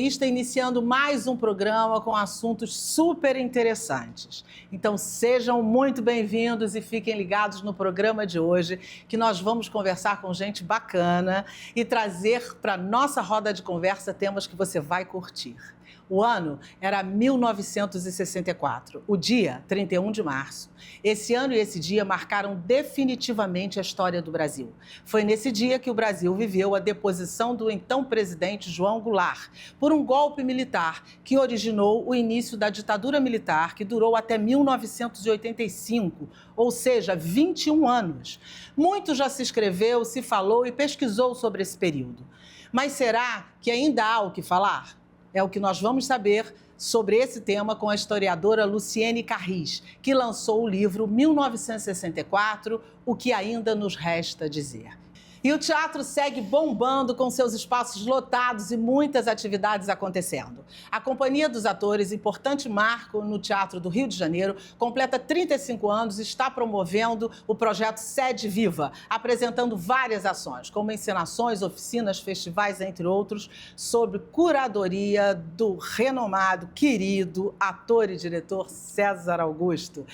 Revista, iniciando mais um programa com assuntos super interessantes. Então sejam muito bem-vindos e fiquem ligados no programa de hoje, que nós vamos conversar com gente bacana e trazer para nossa roda de conversa temas que você vai curtir. O ano era 1964, o dia 31 de março. Esse ano e esse dia marcaram definitivamente a história do Brasil. Foi nesse dia que o Brasil viveu a deposição do então presidente João Goulart por um golpe militar que originou o início da ditadura militar, que durou até 1985, ou seja, 21 anos. Muito já se escreveu, se falou e pesquisou sobre esse período. Mas será que ainda há o que falar? É o que nós vamos saber sobre esse tema com a historiadora Luciene Carris, que lançou o livro 1964, O que ainda nos resta dizer. E o teatro segue bombando com seus espaços lotados e muitas atividades acontecendo. A Companhia dos Atores, importante marco no Teatro do Rio de Janeiro, completa 35 anos e está promovendo o projeto Sede Viva, apresentando várias ações, como encenações, oficinas, festivais, entre outros, sobre curadoria do renomado, querido ator e diretor César Augusto.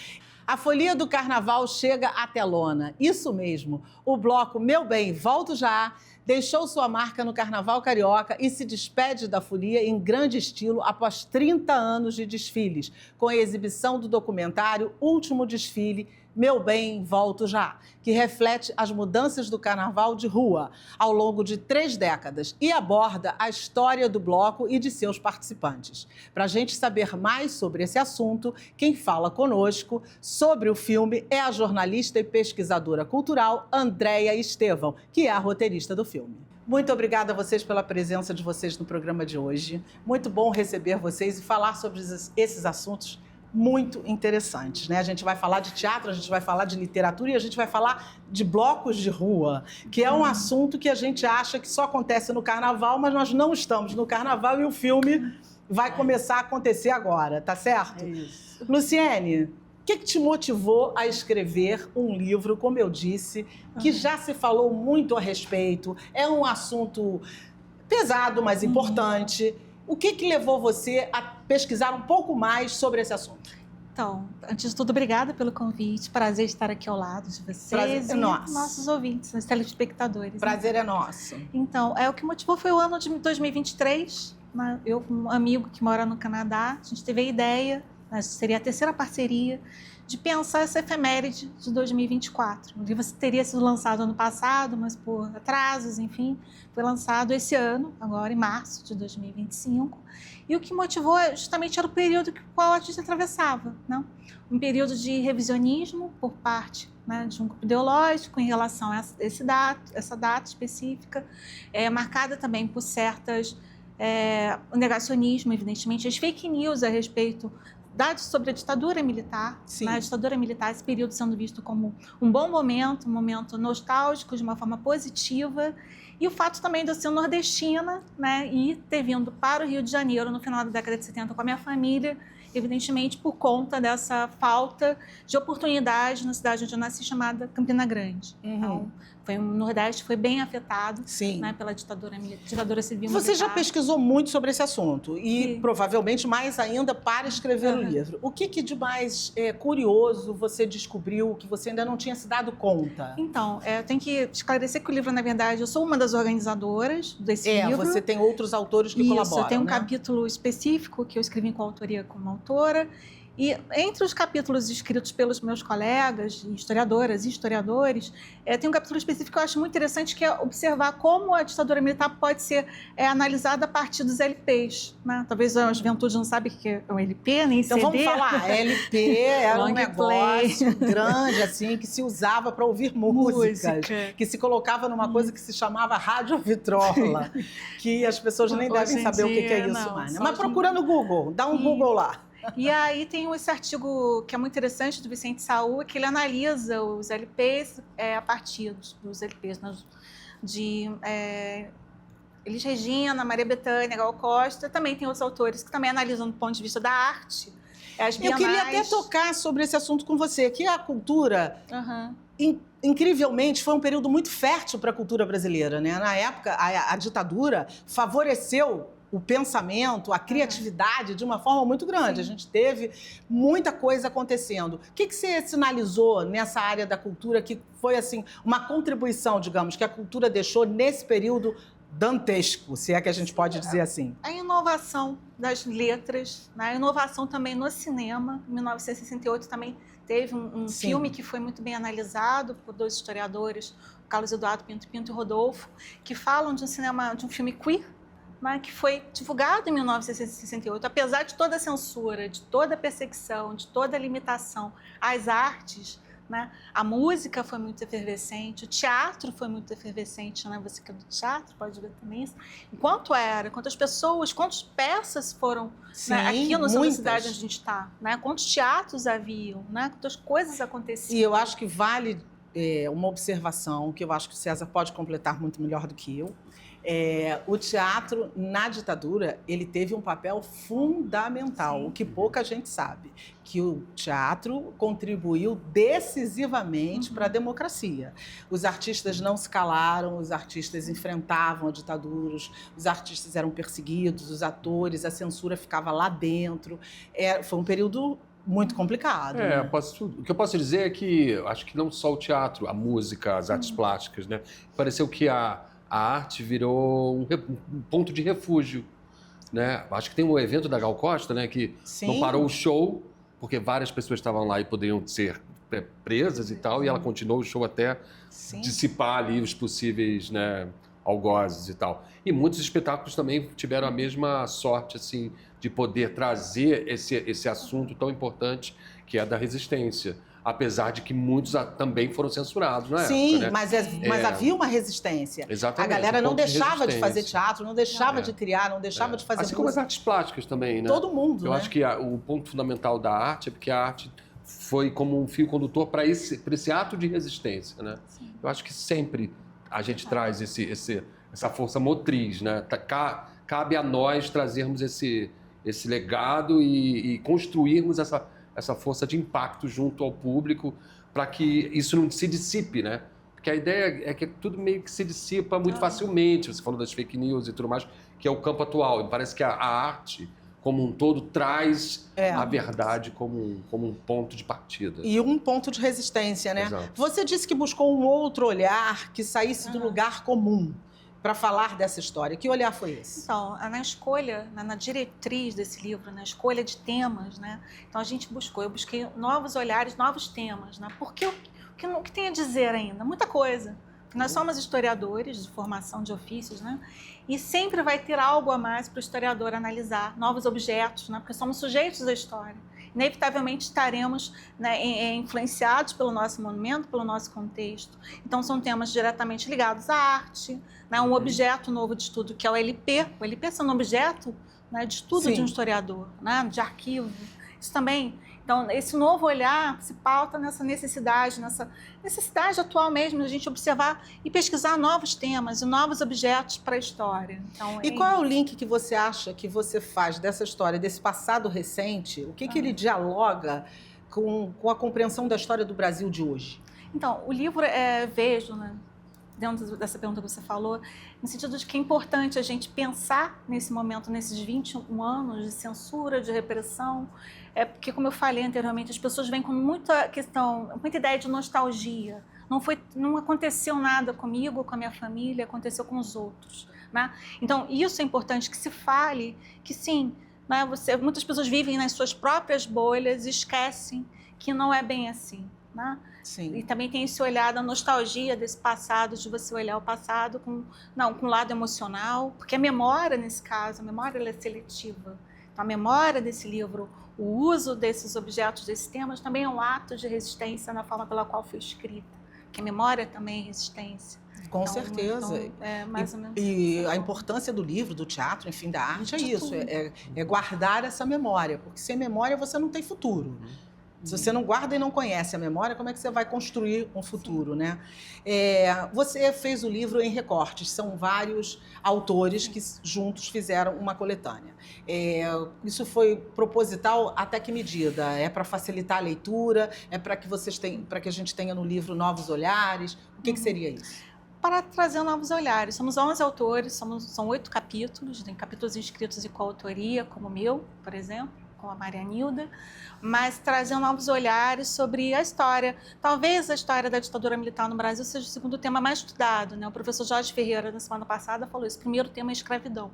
A folia do carnaval chega à telona. Isso mesmo, o bloco Meu Bem, Volto Já deixou sua marca no Carnaval Carioca e se despede da folia em grande estilo após 30 anos de desfiles, com a exibição do documentário Último Desfile, Meu Bem, Volto Já, que reflete as mudanças do carnaval de rua ao longo de 3 décadas e aborda a história do bloco e de seus participantes. Para a gente saber mais sobre esse assunto, quem fala conosco sobre o filme é a jornalista e pesquisadora cultural Andréia Estevão, que é a roteirista do filme. Muito obrigada a vocês pela presença de vocês no programa de hoje. Muito bom receber vocês e falar sobre esses assuntos muito interessantes, né? A gente vai falar de teatro, a gente vai falar de literatura e a gente vai falar de blocos de rua, que é um assunto que a gente acha que só acontece no carnaval, mas nós não estamos no carnaval e o filme vai começar a acontecer agora, tá certo? É isso. Luciene, o que te motivou a escrever um livro, como eu disse, que já se falou muito a respeito, é um assunto pesado, mas importante. O que levou você a pesquisar um pouco mais sobre esse assunto? Então, antes de tudo, obrigada pelo convite. Prazer estar aqui ao lado de vocês. Prazer é nosso. Nossos ouvintes, os telespectadores. Prazer é nosso. Então, o que motivou foi o ano de 2023. Né? Eu, com um amigo que mora no Canadá, a gente teve a ideia, né, seria a terceira parceria, de pensar essa efeméride de 2024. O livro teria sido lançado ano passado, mas por atrasos, enfim, foi lançado esse ano, agora em março de 2025. E o que motivou justamente era o período que o qual a gente atravessava, não? Um período de revisionismo por parte, né, de um grupo ideológico em relação a essa data específica, marcada também por certas o negacionismo, evidentemente, as fake news a respeito dados sobre a ditadura militar. Né? A ditadura militar, esse período sendo visto como um bom momento, um momento nostálgico, de uma forma positiva. E o fato também de eu ser nordestina, né, e ter vindo para o Rio de Janeiro no final da década de 70 com a minha família, evidentemente por conta dessa falta de oportunidade na cidade onde eu nasci, chamada Campina Grande. Então, o Nordeste foi bem afetado, né, pela ditadura civil militar. Você já pesquisou muito sobre esse assunto e provavelmente mais ainda para escrever o livro. O que de mais curioso você descobriu que você ainda não tinha se dado conta? Então, eu tenho que esclarecer que o livro, na verdade, eu sou uma das organizadoras desse livro. Você tem outros autores que colaboram, eu tenho um né? capítulo específico que eu escrevi em coautoria com uma autora. E entre os capítulos escritos pelos meus colegas, historiadoras e historiadores, tem um capítulo específico que eu acho muito interessante, que é observar como a ditadura militar pode ser analisada a partir dos LPs. Né? Talvez a juventude não sabe o que é um LP, nem CD. Então vamos falar, LP era um negócio grande, assim, que se usava para ouvir músicas, que se colocava numa coisa que se chamava radiovitrola, que as pessoas nem devem saber o que é isso mais. Né? Mas procura no Google, dá um Google lá. E aí tem esse artigo que é muito interessante do Vicente Saúl, que ele analisa os LPs a partir dos LPs, né, de Elis Regina, Maria Bethânia, Gal Costa. Também tem outros autores que também analisam do ponto de vista da arte. Eu queria até tocar sobre esse assunto com você, que a cultura, incrivelmente, foi um período muito fértil para a cultura brasileira, né? Na época, a ditadura favoreceu o pensamento, a criatividade de uma forma muito grande. A gente teve muita coisa acontecendo. O que você sinalizou nessa área da cultura que foi assim uma contribuição, digamos, que a cultura deixou nesse período dantesco, se é que a gente pode dizer assim? A inovação das letras, né? A inovação também no cinema. Em 1968 também teve um filme que foi muito bem analisado por dois historiadores, Carlos Eduardo Pinto Pinto e Rodolfo, que falam de um filme queer, né, que foi divulgado em 1968. Apesar de toda a censura, de toda a perseguição, de toda a limitação às artes, né, a música foi muito efervescente, o teatro foi muito efervescente, né? Você que é do teatro pode ver também isso. Quantas pessoas, quantas peças foram, né, aqui na cidade onde a gente está, né? Quantos teatros haviam, né? Quantas coisas aconteciam. E eu acho que vale uma observação, que eu acho que o César pode completar muito melhor do que eu. O teatro, na ditadura, ele teve um papel fundamental, o que pouca gente sabe, que o teatro contribuiu decisivamente para a democracia. Os artistas não se calaram, os artistas enfrentavam a ditadura, os artistas eram perseguidos, os atores, a censura ficava lá dentro. Foi um período muito complicado. Né? O que eu posso dizer é que acho que não só o teatro, a música, as artes plásticas, né? Pareceu que a arte virou um ponto de refúgio, né? Acho que tem um evento da Gal Costa, né, que não parou o show, porque várias pessoas estavam lá e poderiam ser presas e tal, e ela continuou o show até dissipar ali os possíveis, né, algozes e tal. E muitos espetáculos também tiveram a mesma sorte, assim, de poder trazer esse assunto tão importante que é da resistência. Apesar de que muitos também foram censurados, não é? Sim, época, né? mas havia uma resistência. Exatamente. A galera não deixava de fazer teatro, não deixava de criar, não deixava de fazer música. Assim como as artes plásticas também, né? Todo mundo, Eu acho que o ponto fundamental da arte é porque a arte foi como um fio condutor para esse ato de resistência, né? Sim. Eu acho que sempre a gente traz essa força motriz, né? Cabe a nós trazermos esse legado e construirmos essa força de impacto junto ao público para que isso não se dissipe, né? Porque a ideia é que tudo meio que se dissipa muito facilmente. Você falou das fake news e tudo mais, que é o campo atual. E parece que a arte, como um todo, traz a verdade como um ponto de partida. E um ponto de resistência, né? Exato. Você disse que buscou um outro olhar que saísse do lugar comum para falar dessa história. Que olhar foi esse? Então, na escolha, na diretriz desse livro, na escolha de temas, né? Então eu busquei novos olhares, novos temas, né? Porque o que tem a dizer ainda? Muita coisa. Nós somos historiadores de formação de ofícios, né? E sempre vai ter algo a mais para o historiador analisar, novos objetos, né? Porque somos sujeitos da história. Inevitavelmente estaremos, né, influenciados pelo nosso monumento, pelo nosso contexto. Então, são temas diretamente ligados à arte, né, um objeto novo de estudo, que é o LP. O LP sendo um objeto, né, de estudo de um historiador, né, de arquivo. Isso também. Então, esse novo olhar se pauta nessa necessidade atual mesmo, de a gente observar e pesquisar novos temas e novos objetos para a história. Então, e qual é o link que você acha que você faz dessa história, desse passado recente? O que ele dialoga com a compreensão da história do Brasil de hoje? Então, o livro, vejo, né, dentro dessa pergunta que você falou, no sentido de que é importante a gente pensar nesse momento, nesses 21 anos de censura, de repressão, porque, como eu falei anteriormente, as pessoas vêm com muita ideia de nostalgia. Não aconteceu nada comigo, com a minha família, aconteceu com os outros, né? Então, isso é importante que se fale, que sim, né, muitas pessoas vivem nas suas próprias bolhas e esquecem que não é bem assim, né? Sim. E também tem esse olhar da nostalgia desse passado, de você olhar o passado com um lado emocional, porque a memória, nesse caso, a memória ela é seletiva. Então, a memória desse livro, o uso desses objetos, desses temas, também é um ato de resistência na forma pela qual foi escrita, porque a memória também é resistência. Com certeza. Então, mais ou menos e a importância do livro, do teatro, enfim, da arte é isso, é guardar essa memória, porque sem memória você não tem futuro. Se você não guarda e não conhece a memória, como é que você vai construir um futuro, né? Você fez o livro em recortes, são vários autores que juntos fizeram uma coletânea. Isso foi proposital até que medida? É para facilitar a leitura? É para que a gente tenha no livro novos olhares? O que seria isso? para trazer novos olhares. Somos 11 autores, são 8 capítulos, tem capítulos escritos de coautoria, como o meu, por exemplo, com a Marianilda, mas trazer novos olhares sobre a história. Talvez a história da ditadura militar no Brasil seja o segundo tema mais estudado, né? O professor Jorge Ferreira, na semana passada, falou isso. O primeiro tema é escravidão.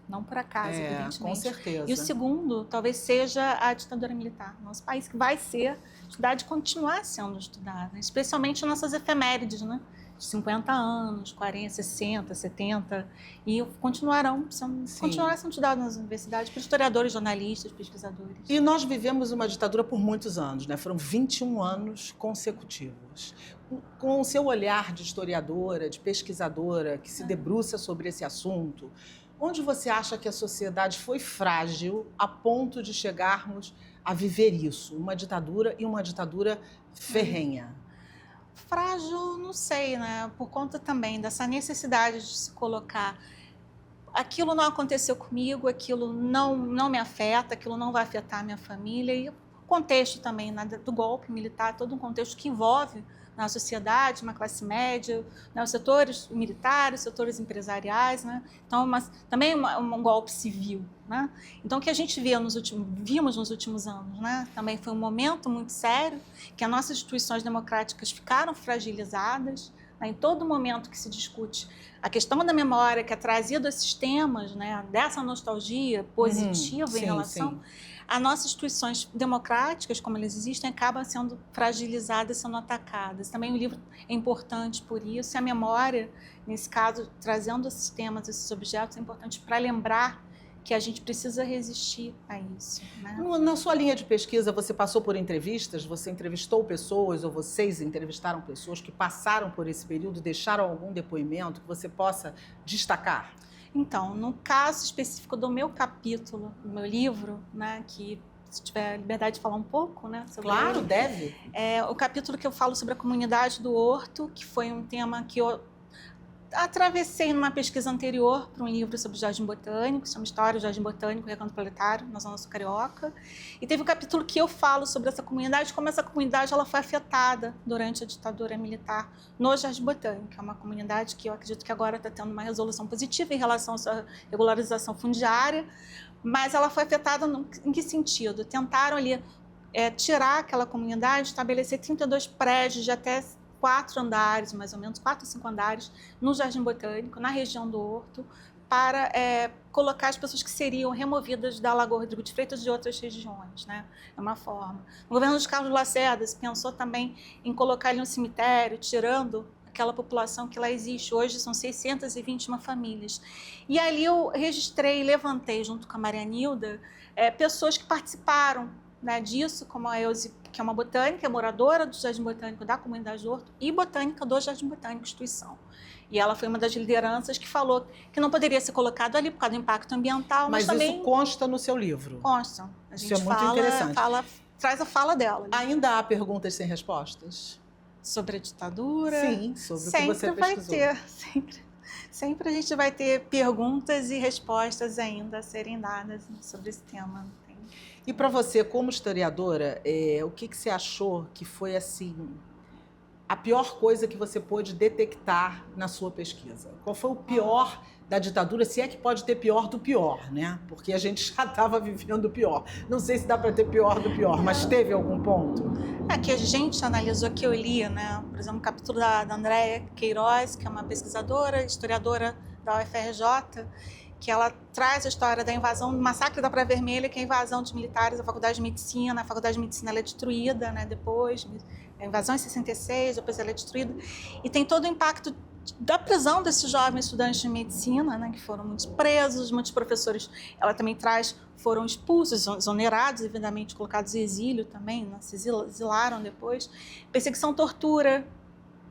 Não por acaso, evidentemente. Com certeza. E o segundo, talvez seja a ditadura militar. Nosso país que vai ser estudado e continuar sendo estudado, especialmente nossas efemérides, né? De 50 anos, 40, 60, 70, e continuarão sendo estudados nas universidades por historiadores, jornalistas, pesquisadores. E nós vivemos uma ditadura por muitos anos, né? Foram 21 anos consecutivos. Com o seu olhar de historiadora, de pesquisadora, que se debruça sobre esse assunto, onde você acha que a sociedade foi frágil a ponto de chegarmos a viver isso? Uma ditadura e uma ditadura ferrenha. Frágil, não sei, né? Por conta também dessa necessidade de se colocar. Aquilo não aconteceu comigo, aquilo não me afeta, aquilo não vai afetar a minha família. E o contexto também, né, do golpe militar, todo um contexto que envolve na sociedade, uma classe média, né, os setores militares, os setores empresariais, né? Então, também um golpe civil, né? Então, o que a gente vimos nos últimos anos, né? Também foi um momento muito sério, que as nossas instituições democráticas ficaram fragilizadas, né? Em todo momento que se discute a questão da memória, que é trazida esses temas, né, dessa nostalgia positiva em relação... As nossas instituições democráticas, como elas existem, acabam sendo fragilizadas, sendo atacadas. Também o livro é importante por isso. E a memória, nesse caso, trazendo esses temas, esses objetos, é importante para lembrar que a gente precisa resistir a isso, né? Na sua linha de pesquisa, você passou por entrevistas? Você entrevistou pessoas ou vocês entrevistaram pessoas que passaram por esse período, deixaram algum depoimento que você possa destacar? Então, no caso específico do meu capítulo, do meu livro, né, que se tiver liberdade de falar um pouco, né, sobre Claro, ele, deve. É o capítulo que eu falo sobre a comunidade do Horto, que foi um tema que eu atravessei numa pesquisa anterior para um livro sobre o Jardim Botânico, chama História do Jardim Botânico, Recanto Proletário, na Zona Sul Carioca. E teve um capítulo que eu falo sobre essa comunidade, como essa comunidade ela foi afetada durante a ditadura militar no Jardim Botânico. É uma comunidade que eu acredito que agora está tendo uma resolução positiva em relação à sua regularização fundiária, mas ela foi afetada em que sentido? Tentaram ali tirar aquela comunidade, estabelecer 32 prédios de até 4 andares, mais ou menos, 4 a 5 andares, no Jardim Botânico, na região do Horto, para colocar as pessoas que seriam removidas da Lagoa Rodrigo de Freitas de outras regiões, né? É uma forma. O governo de Carlos Lacerda se pensou também em colocar ali um cemitério, tirando aquela população que lá existe. Hoje são 621 famílias. E ali eu registrei, levantei, junto com a Marianilda, pessoas que participaram, né, disso, como a Elze, que é uma botânica, é moradora do Jardim Botânico da comunidade do Horto e botânica do Jardim Botânico instituição. E ela foi uma das lideranças que falou que não poderia ser colocado ali por causa do impacto ambiental, mas também... isso consta no seu livro? Consta. A gente isso é muito interessante. Traz a fala dela. Ainda há perguntas sem respostas? Sobre a ditadura? Sim, sobre o que você pesquisou. Vai ter, sempre a gente vai ter perguntas e respostas ainda a serem dadas sobre esse tema. E para você, como historiadora, o que você achou que foi assim a pior coisa que você pôde detectar na sua pesquisa? Qual foi o pior da ditadura, se é que pode ter pior do pior, né? Porque a gente já estava vivendo o pior. Não sei se dá para ter pior do pior, mas teve algum ponto? Que a gente analisou, que eu li, né? Por exemplo, o capítulo da Andréa Queiroz, que é uma pesquisadora, historiadora da UFRJ, que ela traz a história da invasão, do massacre da Praia Vermelha, que é a invasão dos militares da Faculdade de Medicina. A Faculdade de Medicina ela é destruída, né, depois, a invasão em 66, depois ela é destruída. E tem todo o impacto da prisão desses jovens estudantes de medicina, né, que foram muitos presos, muitos professores, ela também traz, foram expulsos, exonerados, evidentemente colocados em exílio também, né, se exilaram depois. Perseguição, tortura,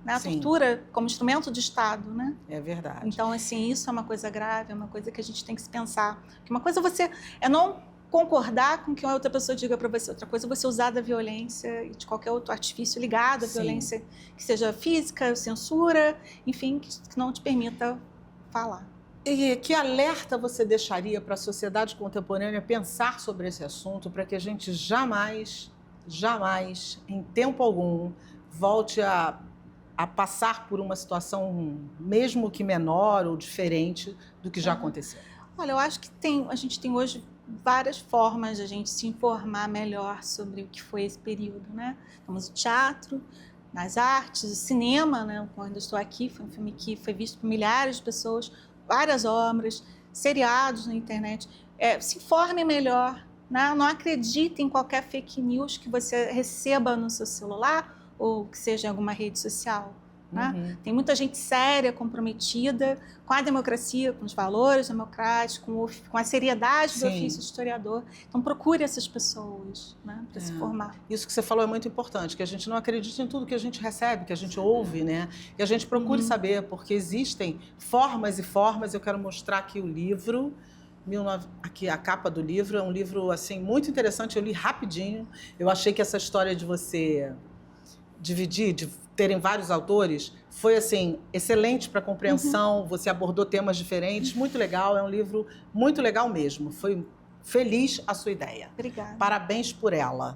né? A tortura como instrumento de Estado, né? É verdade. Então, assim, isso é uma coisa grave, é uma coisa que a gente tem que se pensar. Porque uma coisa é não concordar com o que uma outra pessoa diga para você, outra coisa é você usar da violência e de qualquer outro artifício ligado à violência, que seja física, censura, enfim, que não te permita falar. E que alerta você deixaria para a sociedade contemporânea pensar sobre esse assunto para que a gente jamais, em tempo algum, volte a a passar por uma situação, mesmo que menor ou diferente do que já aconteceu? Olha, eu acho que a gente tem hoje várias formas de a gente se informar melhor sobre o que foi esse período, né? Temos o teatro, nas artes, o cinema, né? Quando eu estou aqui, foi um filme que foi visto por milhares de pessoas, várias obras, seriados na internet. Se informe melhor, né? Não acredite em qualquer fake news que você receba no seu celular ou que seja em alguma rede social. Né? Tem muita gente séria, comprometida com a democracia, com os valores democráticos, com a seriedade do ofício de historiador. Então, procure essas pessoas, né, para se formar. Isso que você falou é muito importante, que a gente não acredite em tudo que a gente recebe, que a gente ouve, né? E a gente procure saber, porque existem formas e formas. Eu quero mostrar aqui o livro. Aqui a capa do livro. É um livro assim, muito interessante, eu li rapidinho. Eu achei que essa história de você dividir, de terem vários autores, foi assim, excelente para compreensão, você abordou temas diferentes, muito legal, é um livro muito legal mesmo, foi feliz a sua ideia. Obrigada. Parabéns por ela.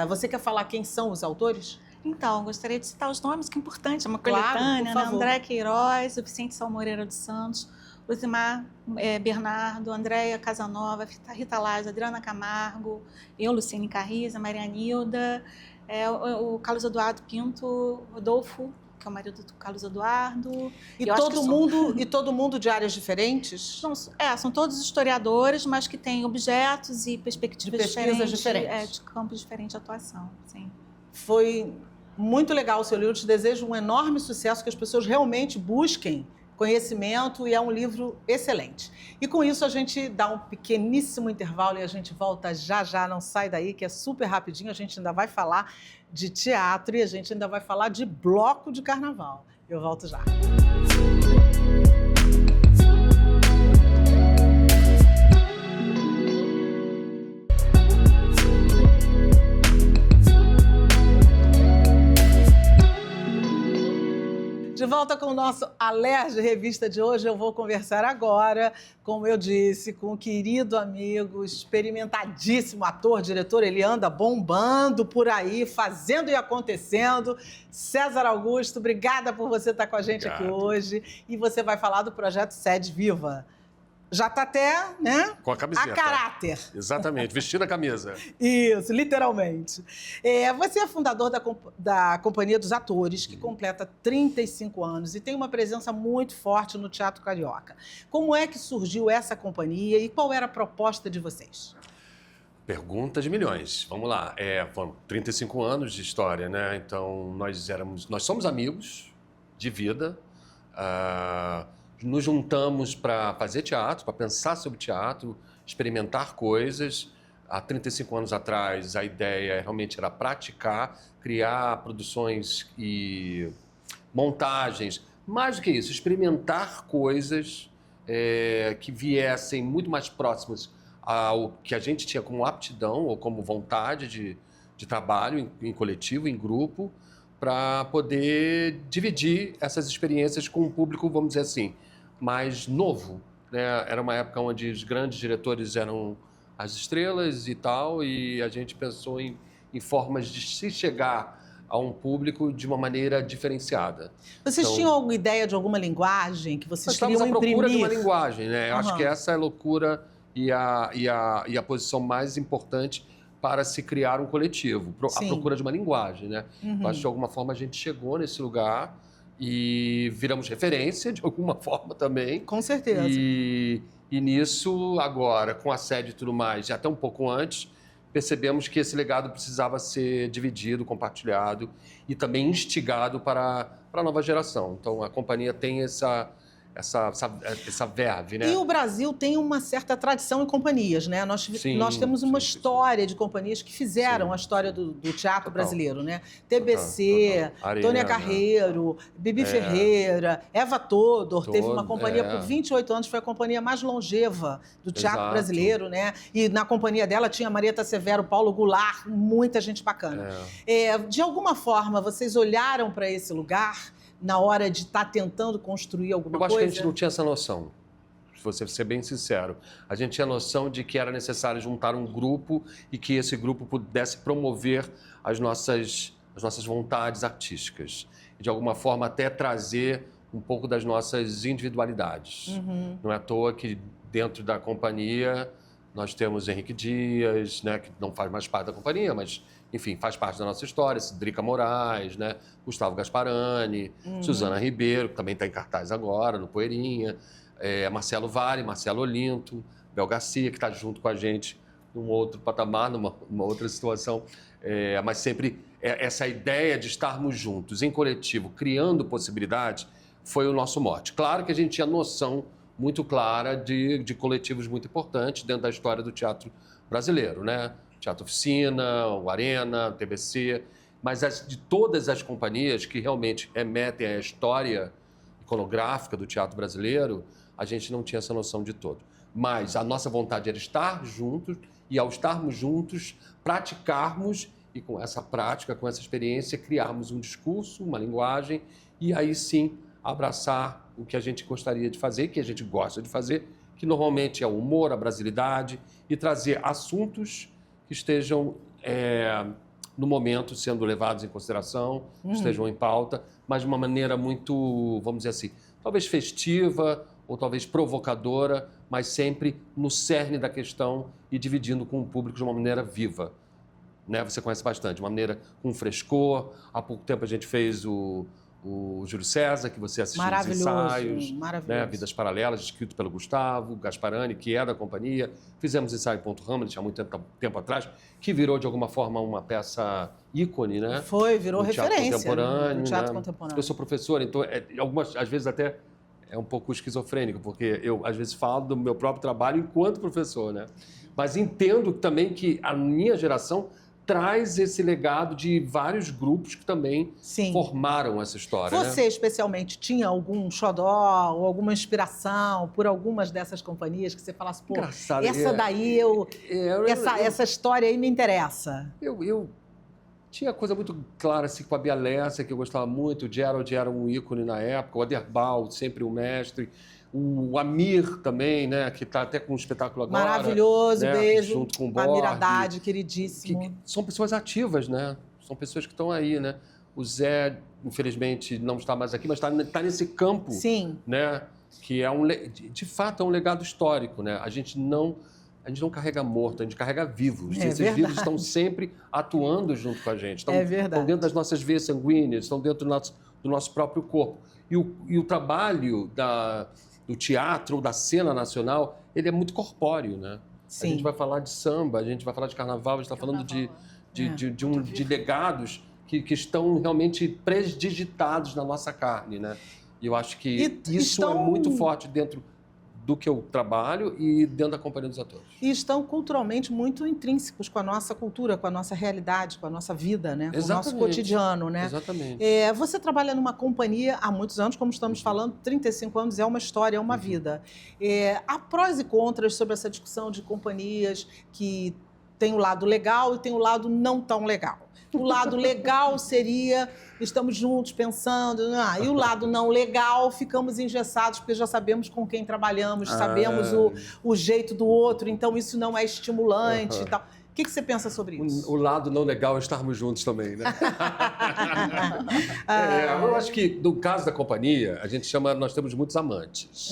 Você quer falar quem são os autores? Então, gostaria de citar os nomes, que é importante, é uma coletânea, Claro, né? André Queiroz, o Vicente Sal Moreira dos Santos, Luzimar Bernardo, Andréia Casanova, Rita Lage, Adriana Camargo, eu, Luciene Carriza, Maria Nilda, o Carlos Eduardo Pinto, Rodolfo, que é o marido do Carlos Eduardo. E todo mundo de áreas diferentes? São todos historiadores, mas que têm objetos e perspectivas diferentes. De campos diferentes de atuação, sim. Foi muito legal o seu livro, eu te desejo um enorme sucesso, que as pessoas realmente busquem conhecimento, e é um livro excelente. E com isso a gente dá um pequeníssimo intervalo e a gente volta já já, não sai daí, que é super rapidinho. A gente ainda vai falar de teatro e a gente ainda vai falar de bloco de carnaval. Eu volto já. De volta com o nosso Alerj Revista de hoje, eu vou conversar agora, como eu disse, com o querido amigo, experimentadíssimo ator, diretor, ele anda bombando por aí, fazendo e acontecendo. César Augusto, obrigada por você estar com a gente aqui hoje. E você vai falar do projeto Sede Viva. Já está até, né? Com a camiseta. A caráter. Exatamente, vestindo a camisa. Isso, literalmente. Você é fundador da Companhia dos Atores, que completa 35 anos e tem uma presença muito forte no Teatro Carioca. Como é que surgiu essa companhia e qual era a proposta de vocês? Pergunta de milhões. Vamos lá. Foram 35 anos de história, né? Então, nós somos amigos de vida. Nos juntamos para fazer teatro, para pensar sobre teatro, experimentar coisas. Há 35 anos atrás, a ideia realmente era praticar, criar produções e montagens. Mais do que isso, experimentar coisas que viessem muito mais próximas ao que a gente tinha como aptidão ou como vontade de trabalho em coletivo, em grupo, para poder dividir essas experiências com um público, vamos dizer assim, mais novo, né? Era uma época onde os grandes diretores eram as estrelas e tal, e a gente pensou em formas de se chegar a um público de uma maneira diferenciada. Vocês tinham alguma ideia de alguma linguagem que vocês queriam imprimir? Nós estamos à procura de uma linguagem, né? Eu acho que essa é a loucura e a posição mais importante para se criar um coletivo, a procura de uma linguagem, né? Eu acho que de alguma forma a gente chegou nesse lugar e viramos referência de alguma forma também. Com certeza. E nisso, agora, com a sede e tudo mais, e até um pouco antes, percebemos que esse legado precisava ser dividido, compartilhado e também instigado para a nova geração. Então, a companhia tem essa verve, né? E o Brasil tem uma certa tradição em companhias, né? Nós temos uma história de companhias que fizeram a história do teatro brasileiro, né? TBC, Tônia Carreiro, Bibi Ferreira, Eva Todor, teve uma companhia por 28 anos, foi a companhia mais longeva do teatro brasileiro, né? E na companhia dela tinha Marieta Severo, Paulo Goulart, muita gente bacana. De alguma forma, vocês olharam para esse lugar na hora de estar tentando construir alguma coisa? Eu acho que a gente não tinha essa noção, se você ser bem sincero. A gente tinha a noção de que era necessário juntar um grupo e que esse grupo pudesse promover as nossas as nossas vontades artísticas. E, de alguma forma, até trazer um pouco das nossas individualidades. Não é à toa que, dentro da companhia, nós temos Henrique Dias, né, que não faz mais parte da companhia, mas, enfim, faz parte da nossa história, Drica Moraes, né, Gustavo Gasparani, Suzana Ribeiro, que também está em cartaz agora, no Poeirinha, Marcelo Vale, Marcelo Olinto, Bel Garcia, que está junto com a gente num outro patamar, numa outra situação, mas sempre essa ideia de estarmos juntos, em coletivo, criando possibilidades, foi o nosso mote. Claro que a gente tinha noção muito clara de coletivos muito importantes dentro da história do teatro brasileiro, né? Teatro Oficina, o Arena, o TBC, mas de todas as companhias que realmente remetem à história iconográfica do teatro brasileiro, a gente não tinha essa noção de todo. Mas a nossa vontade era estar juntos e, ao estarmos juntos, praticarmos e, com essa prática, com essa experiência, criarmos um discurso, uma linguagem e aí sim abraçar o que a gente gostaria de fazer, que a gente gosta de fazer, que normalmente é o humor, a brasilidade e trazer assuntos que estejam no momento sendo levados em consideração, que estejam em pauta, mas de uma maneira muito, vamos dizer assim, talvez festiva ou talvez provocadora, mas sempre no cerne da questão e dividindo com o público de uma maneira viva. Né? Você conhece bastante, de uma maneira com frescor. Há pouco tempo a gente fez o Júlio César, que você assistiu os ensaios, né? Vidas Paralelas, escrito pelo Gustavo Gasparani, que é da companhia. Fizemos ensaio Ponto Hamlet há muito tempo atrás, que virou, de alguma forma, uma peça ícone, né? Virou referência contemporâneo, no teatro né? contemporâneo. Eu sou professor, então, algumas, às vezes, até é um pouco esquizofrênico, porque eu, às vezes, falo do meu próprio trabalho enquanto professor, né? Mas entendo também que a minha geração traz esse legado de vários grupos que também formaram essa história. Você, especialmente, tinha algum xodó ou alguma inspiração por algumas dessas companhias que você falasse, pô, engraçado, essa daí essa história aí me interessa? Eu tinha coisa muito clara assim, com a Bia Lessa, que eu gostava muito, o Gerald era um ícone na época, o Aderbal, sempre o mestre, o Amir também, né, que está até com um espetáculo agora. Maravilhoso, né, beijo. Junto com o Borg. Amir Haddad, queridíssimo. Que são pessoas ativas, né? São pessoas que estão aí, né? O Zé, infelizmente, não está mais aqui, mas está nesse campo, né? Que é de fato é um legado histórico, né? A gente não carrega morto, a gente carrega vivos. Esses vivos estão sempre atuando junto com a gente. Estão dentro das nossas veias sanguíneas, estão dentro do nosso próprio corpo. E o trabalho do teatro ou da cena nacional, ele é muito corpóreo, né? A gente vai falar de samba, a gente vai falar de carnaval, a gente está falando de legados que estão realmente predigitados na nossa carne, né? E eu acho que isso é muito forte dentro do que eu trabalho e dentro da Companhia dos Atores. E estão culturalmente muito intrínsecos com a nossa cultura, com a nossa realidade, com a nossa vida, né? Com o nosso cotidiano, né? Exatamente. Você trabalha numa companhia há muitos anos, como estamos falando, 35 anos é uma história, é uma vida. Há prós e contras sobre essa discussão de companhias que tem o lado legal e tem o lado não tão legal. O lado legal seria, estamos juntos pensando, e o lado não legal, ficamos engessados, porque já sabemos com quem trabalhamos, sabemos o jeito do outro, então isso não é estimulante e tal. O que você pensa sobre isso? O lado não legal é estarmos juntos também, né? Eu acho que, no caso da companhia, nós temos muitos amantes.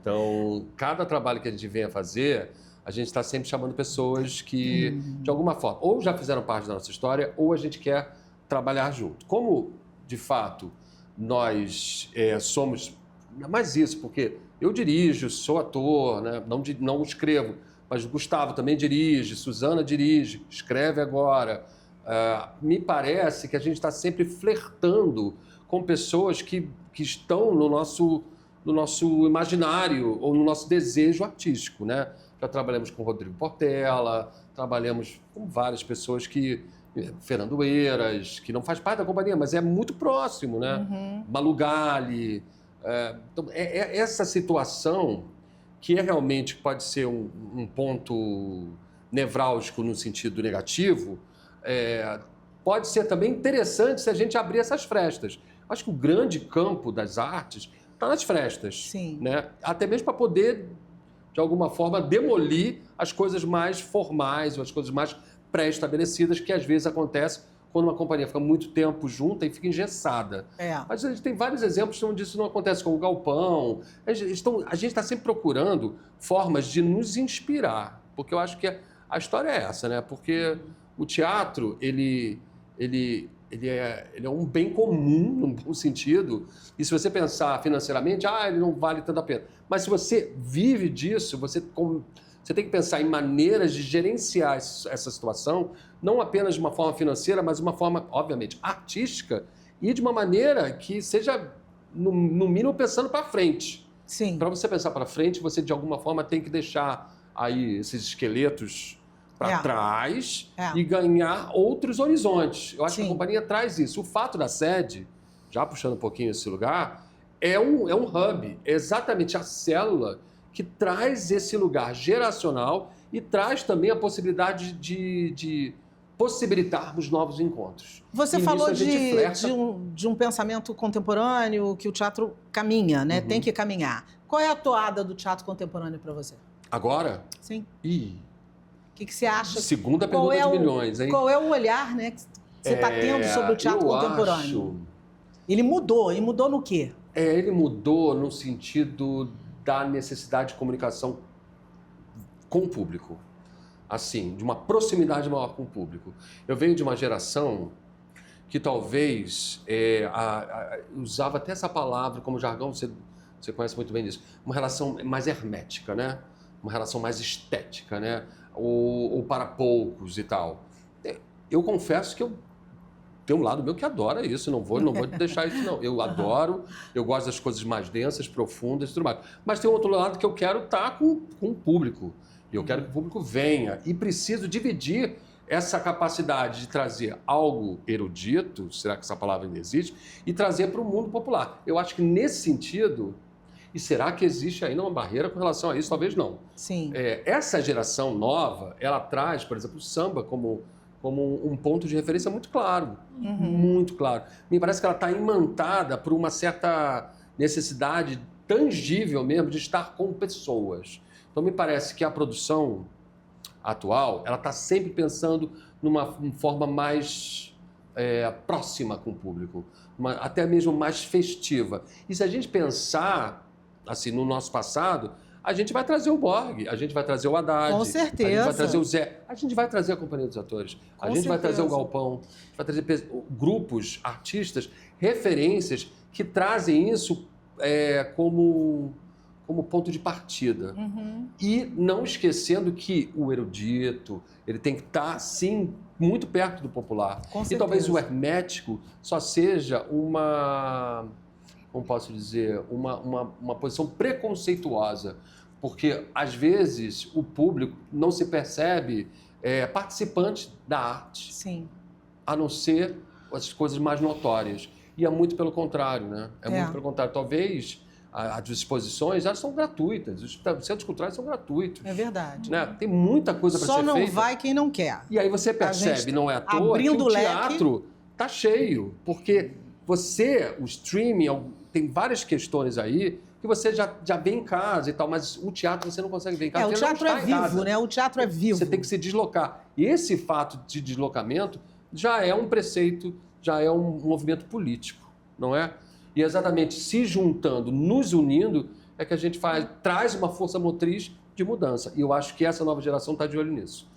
Então, cada trabalho que a gente vem a fazer, a gente está sempre chamando pessoas que, de alguma forma, ou já fizeram parte da nossa história, ou a gente quer trabalhar junto. Como, de fato, nós somos mais isso, porque eu dirijo, sou ator, né? Não escrevo, mas o Gustavo também dirige, Suzana dirige, escreve agora. Me parece que a gente está sempre flertando com pessoas que estão no nosso imaginário ou no nosso desejo artístico, né? Já trabalhamos com o Rodrigo Portela, trabalhamos com várias pessoas Fernando Eiras, que não faz parte da companhia, mas é muito próximo, né? Malu Gali. Então, essa situação que realmente pode ser um ponto nevrálgico no sentido negativo, pode ser também interessante se a gente abrir essas frestas. Acho que o grande campo das artes está nas frestas. Né? Até mesmo para poder, de alguma forma, demolir as coisas mais formais ou as coisas mais pré-estabelecidas que às vezes acontecem quando uma companhia fica muito tempo junta e fica engessada. É. Mas a gente tem vários exemplos onde isso não acontece, como o Galpão. A gente está sempre procurando formas de nos inspirar, porque eu acho que a história é essa, né? Porque o teatro, ele é um bem comum, num bom sentido, e se você pensar financeiramente, ele não vale tanto a pena. Mas se você vive disso, você tem que pensar em maneiras de gerenciar essa situação, não apenas de uma forma financeira, mas de uma forma, obviamente, artística e de uma maneira que seja, no mínimo, pensando para frente. Sim. Para você pensar para frente, você, de alguma forma, tem que deixar aí esses esqueletos para trás e ganhar outros horizontes. Eu acho que a companhia traz isso. O fato da sede, já puxando um pouquinho esse lugar, é um hub, é exatamente a célula que traz esse lugar geracional e traz também a possibilidade de possibilitarmos novos encontros. Você falou de um pensamento contemporâneo que o teatro caminha, né? Tem que caminhar. Qual é a toada do teatro contemporâneo para você? Agora? Sim. Ih. O que você acha? Segunda pergunta de milhões, hein? Qual é o olhar, né, que você está tendo sobre o teatro contemporâneo? Ele mudou. E mudou no quê? Ele mudou no sentido da necessidade de comunicação com o público. Assim, de uma proximidade maior com o público. Eu venho de uma geração que talvez usava até essa palavra como jargão, você conhece muito bem disso, uma relação mais hermética, né? Uma relação mais estética, né? Ou para poucos e tal. Eu confesso que eu tenho um lado meu que adora isso, não vou deixar isso, não. Eu adoro, eu gosto das coisas mais densas, profundas e tudo mais. Mas tem um outro lado que eu quero estar com o público. E eu quero que o público venha. E preciso dividir essa capacidade de trazer algo erudito, será que essa palavra ainda existe, e trazer para o mundo popular. Eu acho que nesse sentido... E será que existe ainda uma barreira com relação a isso? Talvez não. Sim. Essa geração nova, ela traz, por exemplo, o samba como um ponto de referência muito claro. Muito claro. Me parece que ela está imantada por uma certa necessidade tangível mesmo de estar com pessoas. Então, me parece que a produção atual, ela está sempre pensando numa forma mais próxima com o público, até mesmo mais festiva. E se a gente pensar assim, no nosso passado, a gente vai trazer o Borg, a gente vai trazer o Haddad, com certeza. A gente vai trazer o Zé, a gente vai trazer a Companhia dos Atores, a gente vai trazer o Galpão, vai trazer grupos, artistas, referências que trazem isso como ponto de partida. E não esquecendo que o erudito, ele tem que estar, sim, muito perto do popular. E talvez o hermético só seja como posso dizer, uma posição preconceituosa, porque, às vezes, o público não se percebe participante da arte, sim, a não ser as coisas mais notórias. E é muito pelo contrário, né? Muito pelo contrário. Talvez as exposições, elas são gratuitas, os centros culturais são gratuitos. É verdade. Né? Tem muita coisa para ser feita. Só não vai quem não quer. E aí você percebe, não é à toa, que o teatro está cheio, porque o streaming, tem várias questões aí que você já vê em casa e tal, mas o teatro você não consegue ver em casa. O teatro é vivo, né? O teatro é vivo. Você tem que se deslocar. E esse fato de deslocamento já é um preceito, já é um movimento político, não é? E exatamente se juntando, nos unindo, é que a gente traz uma força motriz de mudança. E eu acho que essa nova geração está de olho nisso.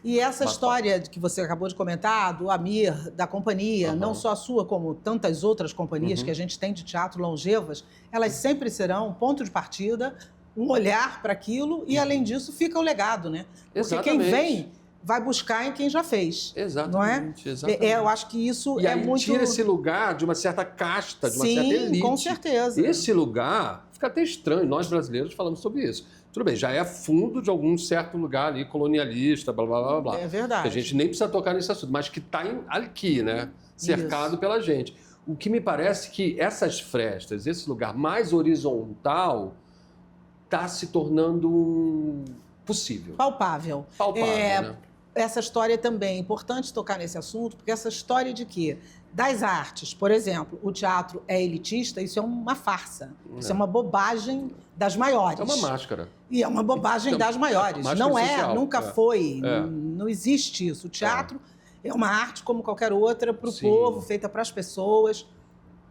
E essa história que você acabou de comentar, do Amir, da companhia, não só a sua, como tantas outras companhias que a gente tem de teatro longevas, elas sempre serão um ponto de partida, um olhar para aquilo e, além disso, fica o legado, né? Porque Exatamente. Quem vem vai buscar em quem já fez. Exatamente. Não é? Exatamente. Eu acho que isso e aí muito... tira esse lugar de uma certa casta, de uma certa elite. Sim, com certeza. Esse lugar fica até estranho, nós brasileiros falamos sobre isso. Tudo bem, já é fundo de algum certo lugar ali, colonialista, blá, blá, blá, blá. É verdade. Que a gente nem precisa tocar nesse assunto, mas que está aqui, né? Cercado pela gente. O que me parece que essas frestas, esse lugar mais horizontal, está se tornando possível. Palpável. Né? Essa história também é importante tocar nesse assunto, porque essa história de que das artes, por exemplo, o teatro é elitista, isso é uma farsa. Isso é uma bobagem das maiores. É uma máscara. E é uma bobagem das maiores. Não social, nunca foi. Não existe isso. O teatro, É uma arte como qualquer outra, para o Sim. povo, feita para as pessoas.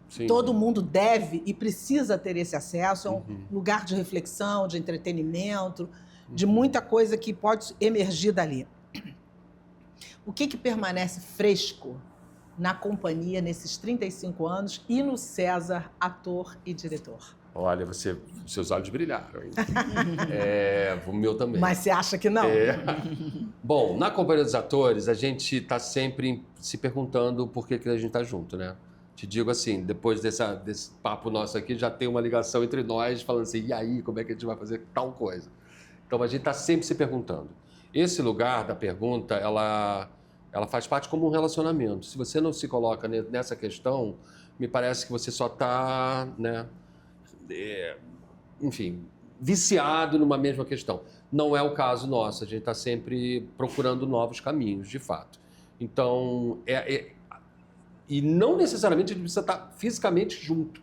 Sim. Todo mundo deve e precisa ter esse acesso. É um Uhum. lugar de reflexão, de entretenimento, de muita coisa que pode emergir dali. O que permanece fresco na companhia nesses 35 anos e no César, ator e diretor? Olha, seus olhos brilharam, hein? O meu também. Mas você acha que não? Bom, na Companhia dos Atores, a gente está sempre se perguntando por que a gente está junto, né? Te digo assim, depois desse papo nosso aqui, já tem uma ligação entre nós, falando assim, e aí, como é que a gente vai fazer tal coisa? Então, a gente está sempre se perguntando. Esse lugar da pergunta, ela faz parte como um relacionamento. Se você não se coloca nessa questão, me parece que você só está, né, enfim, viciado numa mesma questão. Não é o caso nosso, a gente está sempre procurando novos caminhos, de fato. Então, e não necessariamente a gente precisa estar fisicamente junto.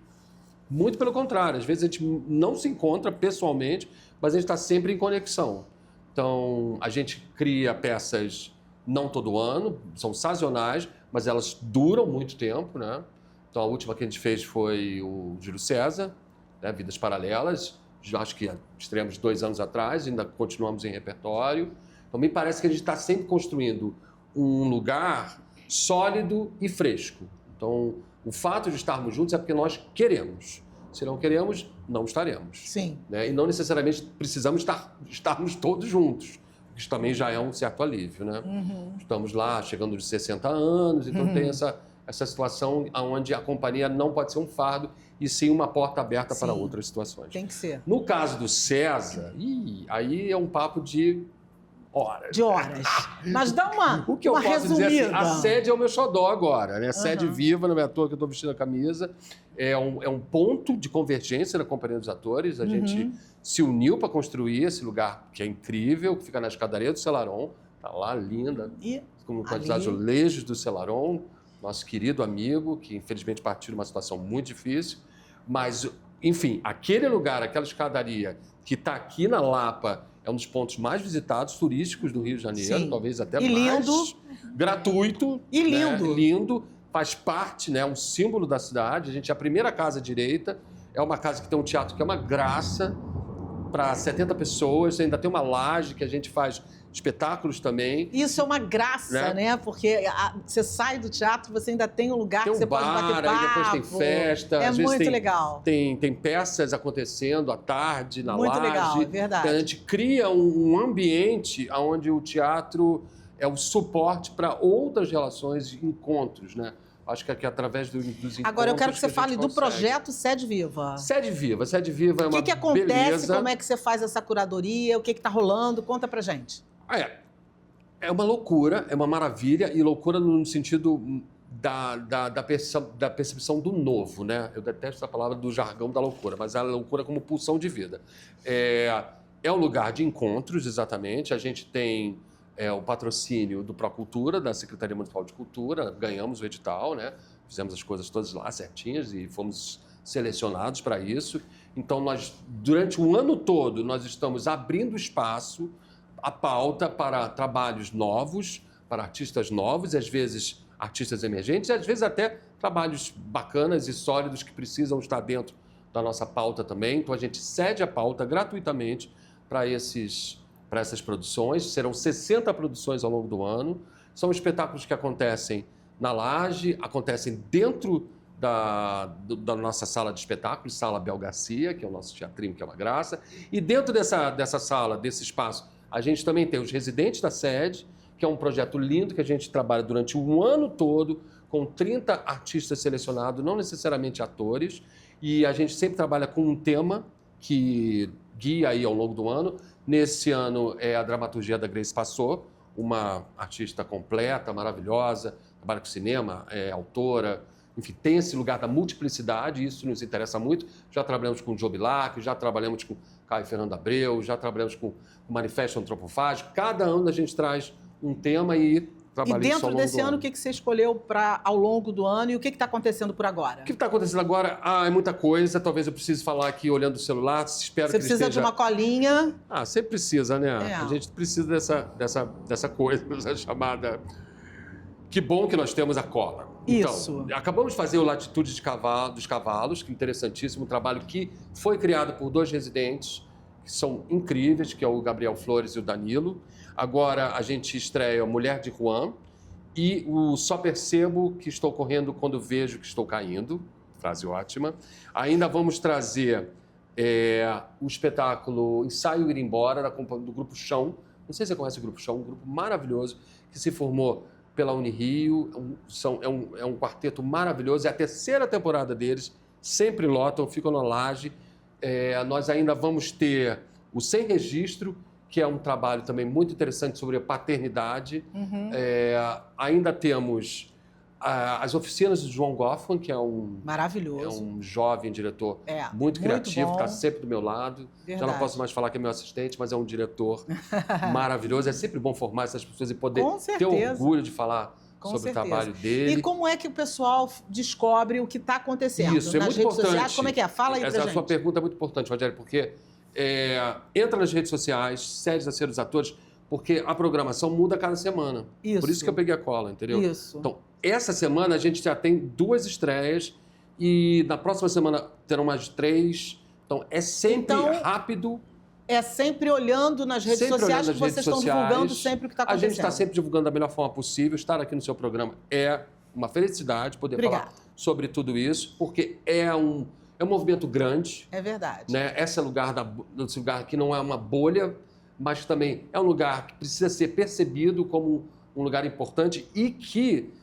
Muito pelo contrário, às vezes a gente não se encontra pessoalmente, mas a gente está sempre em conexão. Então, a gente cria peças não todo ano, são sazonais, mas elas duram muito tempo, né? Então, a última que a gente fez foi o Júlio César, né? Vidas Paralelas, acho que estreamos 2 anos atrás, ainda continuamos em repertório. Então, me parece que a gente está sempre construindo um lugar sólido e fresco. Então, o fato de estarmos juntos é porque nós queremos. Se não queremos, não estaremos. Sim. Né? E não necessariamente precisamos estarmos todos juntos. Isso também já é um certo alívio, né? Uhum. Estamos lá chegando de 60 anos, então tem essa situação onde a companhia não pode ser um fardo e sim uma porta aberta para outras situações. Tem que ser. No caso do César, aí é um papo de horas. De horas. Mas dá uma O que eu uma posso resumida. dizer assim, a sede é o meu xodó agora, né? A sede viva, não é à toa que eu estou vestindo a camisa. É um ponto de convergência na Companhia dos Atores. A gente se uniu para construir esse lugar que é incrível, que fica na escadaria do Selarón. Está lá, linda, E com os ali- azulejos do Selarón, nosso querido amigo, que infelizmente partiu de uma situação muito difícil. Mas, enfim, aquele lugar, aquela escadaria que está aqui na Lapa, é um dos pontos mais visitados turísticos do Rio de Janeiro, Sim. talvez até E mais. lindo. Gratuito. E lindo. Né? Lindo. Faz parte, né? Um símbolo da cidade. A gente é a primeira casa direita. É uma casa que tem um teatro que é uma graça para 70 pessoas. Ainda tem uma laje que a gente faz espetáculos também. Isso é uma graça, né? Porque você sai do teatro, você ainda tem um lugar Tem que você um pode bater bar, papo. aí depois tem festa. É às vezes muito tem, legal. Tem peças acontecendo à tarde na Muito laje. legal, é verdade. A gente cria um ambiente onde o teatro é o suporte para outras relações e encontros, né? Acho que aqui através dos encontros. Agora, eu quero que você a gente fale do consegue. projeto Sede Viva. Sede Viva. Sede Viva é uma O que acontece? beleza. Como é que você faz essa curadoria? O que está rolando? Conta pra gente. É uma loucura, é uma maravilha, e loucura no sentido da percepção do novo, né? Eu detesto a palavra do jargão da loucura, mas a loucura como pulsão de vida. É um lugar de encontros, exatamente. A gente tem o patrocínio do Procultura, da Secretaria Municipal de Cultura, ganhamos o edital, né? Fizemos as coisas todas lá certinhas e fomos selecionados para isso. Então, nós, durante um ano todo, nós estamos abrindo espaço, a pauta para trabalhos novos, para artistas novos, e às vezes artistas emergentes, e às vezes até trabalhos bacanas e sólidos que precisam estar dentro da nossa pauta também. Então, a gente cede a pauta gratuitamente para essas produções. Serão 60 produções ao longo do ano. São espetáculos que acontecem na laje, acontecem dentro da nossa sala de espetáculos, Sala Bel Garcia, que é o nosso teatrinho, que é uma graça. E dentro dessa sala, desse espaço, a gente também tem os Residentes da Sede, que é um projeto lindo que a gente trabalha durante um ano todo, com 30 artistas selecionados, não necessariamente atores, e a gente sempre trabalha com um tema que guia aí ao longo do ano. Nesse ano é a dramaturgia da Grace Passot, uma artista completa, maravilhosa, trabalha com cinema, é autora, enfim, tem esse lugar da multiplicidade, e isso nos interessa muito. Já trabalhamos com o Joe Bilac, já trabalhamos com Caio Fernando Abreu, já trabalhamos com o Manifesto Antropofágico. Cada ano a gente traz um tema e trabalha isso ao dentro longo desse do ano, o que você escolheu ao longo do ano e o que está acontecendo por agora? O que está acontecendo agora? É muita coisa. Talvez eu precise falar aqui olhando o celular. Espero Você que precisa de uma colinha. sempre precisa, né? É. A gente precisa dessa coisa, dessa chamada Que bom que nós temos a cola. Isso. Então, acabamos de fazer o Latitude dos Cavalos, que é interessantíssimo, um trabalho que foi criado por 2 residentes, que são incríveis, que é o Gabriel Flores e o Danilo. Agora a gente estreia Mulher de Juan e o Só Percebo que estou correndo quando vejo que estou caindo. Frase ótima. Ainda vamos trazer o espetáculo Ensaio Ir Embora, do Grupo Chão. Não sei se você conhece o Grupo Chão, um grupo maravilhoso que se formou pela Unirio. É um quarteto maravilhoso, é a 3ª temporada deles, sempre lotam, ficam na laje. Nós ainda vamos ter o Sem Registro, que é um trabalho também muito interessante sobre a paternidade. Ainda temos as oficinas do João Goffman, que é um jovem diretor muito criativo, está sempre do meu lado. Verdade. Já não posso mais falar que é meu assistente, mas é um diretor maravilhoso. É sempre bom formar essas pessoas e poder ter orgulho de falar sobre o trabalho dele. E como é que o pessoal descobre o que está acontecendo? Isso, nas muito redes importante. sociais? Como é que é? Fala aí pra gente. Essa sua pergunta é muito importante, Rogério, porque entra nas redes sociais, segue a Ser dos Atores, porque a programação muda a cada semana. Isso. Por isso que eu peguei a cola, entendeu? Isso. Então, essa semana a gente já tem 2 estreias e na próxima semana terão mais 3. Então, é sempre rápido. É sempre olhando nas redes sociais que vocês estão divulgando sempre o que está acontecendo. A gente está sempre divulgando da melhor forma possível. Estar aqui no seu programa é uma felicidade poder falar sobre tudo isso, porque é um movimento grande. É verdade. Né? Esse lugar que não é uma bolha, mas também é um lugar que precisa ser percebido como um lugar importante e que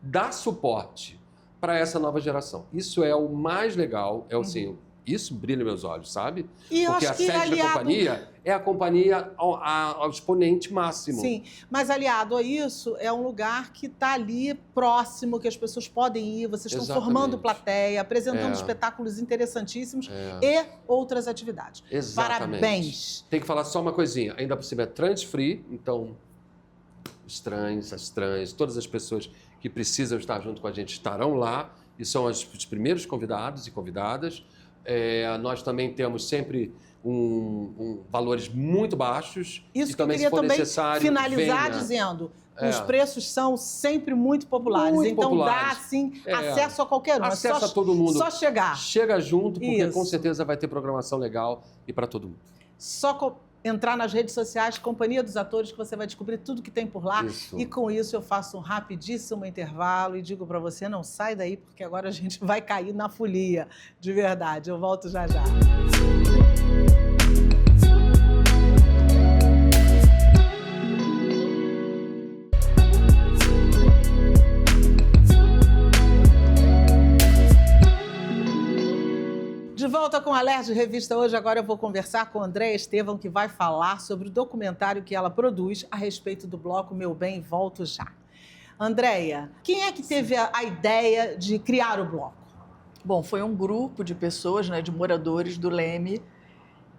dá suporte para essa nova geração. Isso é o mais legal, assim, isso brilha meus olhos, sabe? E porque a sede da companhia é a companhia ao exponente máximo. Sim, mas aliado a isso, é um lugar que está ali próximo, que as pessoas podem ir, vocês estão formando plateia, apresentando espetáculos interessantíssimos e outras atividades. Exatamente. Parabéns! Tem que falar só uma coisinha, ainda por cima é trans-free, então os trans, as trans, todas as pessoas que precisam estar junto com a gente estarão lá e são os primeiros convidados e convidadas. Nós também temos sempre valores muito baixos. Isso e que também, eu queria se for também necessário, finalizar dizendo. Os preços são sempre muito populares. Então dá, assim, acesso a qualquer um. Acesso a todo mundo. Só chegar. Chega junto, porque com certeza vai ter programação legal e para todo mundo. Só entrar nas redes sociais, Companhia dos Atores, que você vai descobrir tudo que tem por lá. Isso. E com isso eu faço um rapidíssimo intervalo e digo para você, não sai daí, porque agora a gente vai cair na folia, de verdade. Eu volto já já. De volta com a Alerj Revista hoje, agora eu vou conversar com a Andréia Estevão, que vai falar sobre o documentário que ela produz a respeito do bloco Meu Bem, Volto Já. Andréia, quem é que teve a ideia de criar o bloco? Bom, foi um grupo de pessoas, né, de moradores do Leme,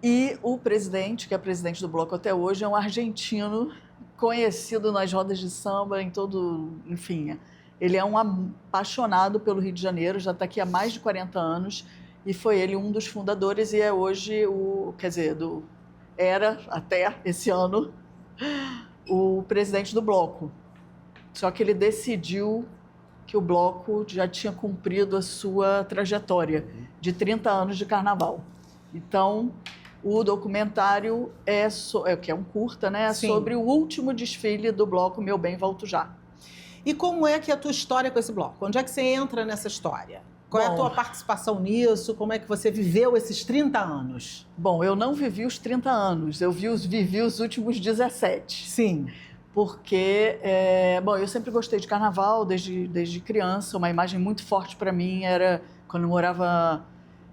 e o presidente, que é presidente do bloco até hoje, é um argentino conhecido nas rodas de samba, em todo, enfim, ele é um apaixonado pelo Rio de Janeiro, já está aqui há mais de 40 anos, e foi ele um dos fundadores e é hoje era até esse ano o presidente do bloco. Só que ele decidiu que o bloco já tinha cumprido a sua trajetória de 30 anos de carnaval. Então, o documentário que é um curta, né, sobre o último desfile do bloco Meu Bem, Volto Já. E como é que é a tua história com esse bloco? Onde é que você entra nessa história? Qual é a tua participação nisso? Como é que você viveu esses 30 anos? Bom, eu não vivi os 30 anos, eu vivi os últimos 17. Sim. Porque, eu sempre gostei de carnaval desde criança. Uma imagem muito forte para mim era quando eu morava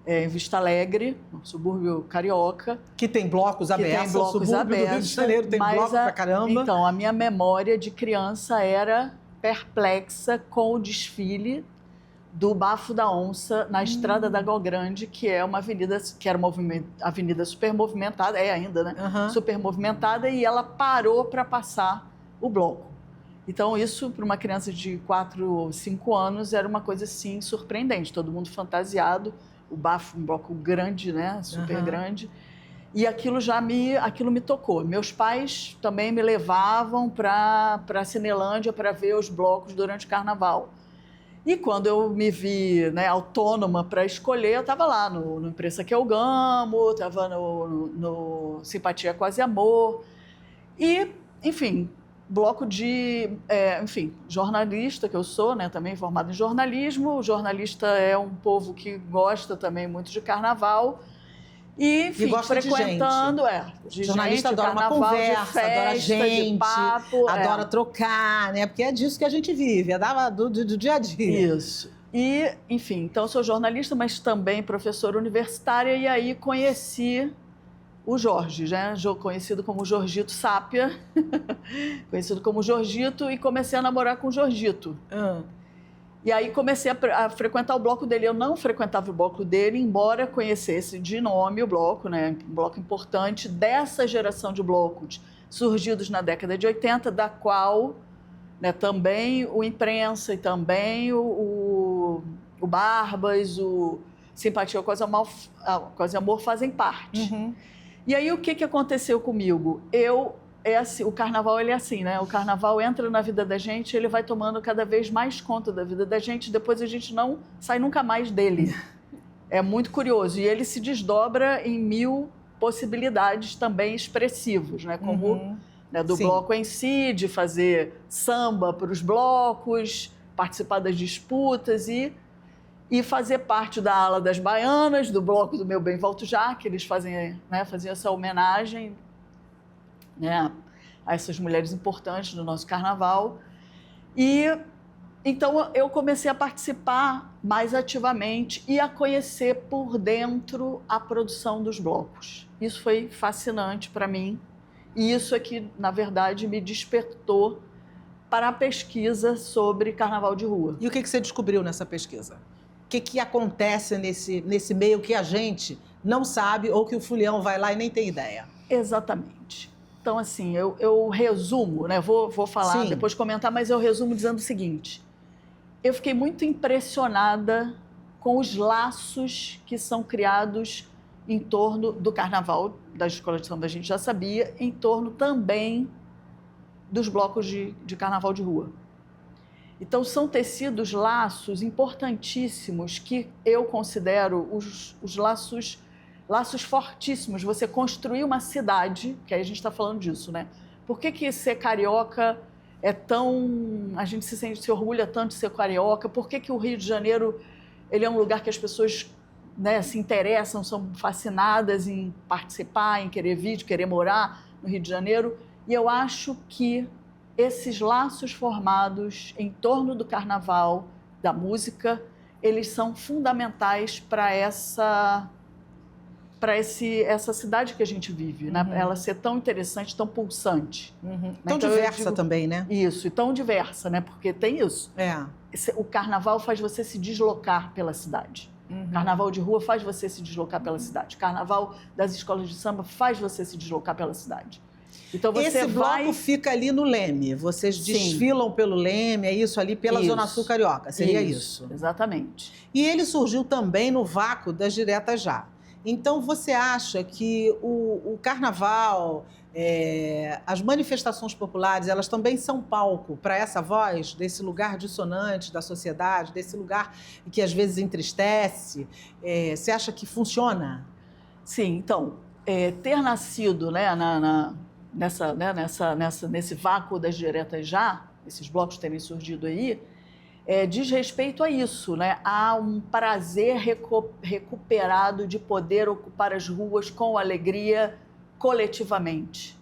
em Vista Alegre, no subúrbio carioca. Que tem blocos abertos, o subúrbio do Rio de Janeiro tem bloco pra caramba. Então, a minha memória de criança era perplexa com o desfile do Bafo da Onça na Estrada da Gol Grande, que é uma avenida, que era uma avenida super movimentada, ainda, né? Super movimentada, e ela parou para passar o bloco. Então, isso, para uma criança de 4 ou 5 anos, era uma coisa, assim, surpreendente. Todo mundo fantasiado, o Bafo, um bloco grande, né? Super grande. E aquilo me tocou. Meus pais também me levavam para a Cinelândia para ver os blocos durante o carnaval. E quando eu me vi, né, autônoma para escolher, eu estava lá no Imprensa Que Eu Gamo, estava no Simpatia Quase Amor. E, enfim, bloco jornalista que eu sou, né, também formado em jornalismo. O jornalista é um povo que gosta também muito de carnaval. E, enfim, gosta frequentando, de jornalista gente, adora carnaval, uma conversa, de festa, adora gente, de papo, adora trocar, né? Porque é disso que a gente vive, é do dia a dia. Isso. E, enfim, então eu sou jornalista, mas também professora universitária, e aí conheci o Jorge, né? Conhecido como Jorgito Sápia, conhecido como Jorgito, e comecei a namorar com o Jorgito. E aí comecei a frequentar o bloco dele. Eu não frequentava o bloco dele, embora conhecesse de nome o bloco, né? Um bloco importante dessa geração de blocos surgidos na década de 80, da qual, né, também o Imprensa e também o Barbas, o Simpatia Quase Amor fazem parte. Uhum. E aí o que aconteceu comigo? O carnaval ele é assim, né? O carnaval entra na vida da gente, ele vai tomando cada vez mais conta da vida da gente, depois a gente não sai nunca mais dele. É muito curioso. E ele se desdobra em 1000 possibilidades também expressivas, né? Como né, do Sim. bloco em si, de fazer samba para os blocos, participar das disputas e fazer parte da ala das baianas, do bloco do Meu Bem Volto Já, que eles faziam essa homenagem, né, a essas mulheres importantes do nosso carnaval. E então eu comecei a participar mais ativamente e a conhecer por dentro a produção dos blocos. Isso foi fascinante para mim e isso é que, na verdade, me despertou para a pesquisa sobre carnaval de rua. E o que você descobriu nessa pesquisa? O que acontece nesse meio que a gente não sabe ou que o Fulião vai lá e nem tem ideia? Exatamente. Então, assim, eu resumo, né? Vou falar, Sim, depois comentar, mas eu resumo dizendo o seguinte. Eu fiquei muito impressionada com os laços que são criados em torno do carnaval, da escola de samba, a gente já sabia, em torno também dos blocos de carnaval de rua. Então, são tecidos laços importantíssimos que eu considero os laços fortíssimos. Você construir uma cidade, que aí a gente está falando disso, né? Por que ser carioca é tão... A gente se orgulha tanto de ser carioca? Por que o Rio de Janeiro ele é um lugar que as pessoas, né, se interessam, são fascinadas em participar, em querer vir, de querer morar no Rio de Janeiro? E eu acho que esses laços formados em torno do carnaval, da música, eles são fundamentais para essa cidade que a gente vive, né? Ela ser tão interessante, tão pulsante. Tão Então, diversa também, né? Isso, e tão diversa, né? Porque tem isso. O carnaval faz você se deslocar pela cidade. Carnaval de rua faz você se deslocar pela cidade. Carnaval das escolas de samba faz você se deslocar pela cidade. Então Esse bloco fica ali no Leme. Vocês desfilam pelo Leme, é isso ali, pela Zona Sul Carioca. Seria isso? Exatamente. E ele surgiu também no vácuo das Diretas Já. Então, você acha que o carnaval, as manifestações populares, elas também são palco para essa voz, desse lugar dissonante da sociedade, desse lugar que às vezes entristece? Você acha que funciona? Sim, então, ter nascido, né, nesse vácuo das Diretas Já, esses blocos terem surgido aí, diz respeito a isso, né? Há um prazer recuperado de poder ocupar as ruas com alegria coletivamente.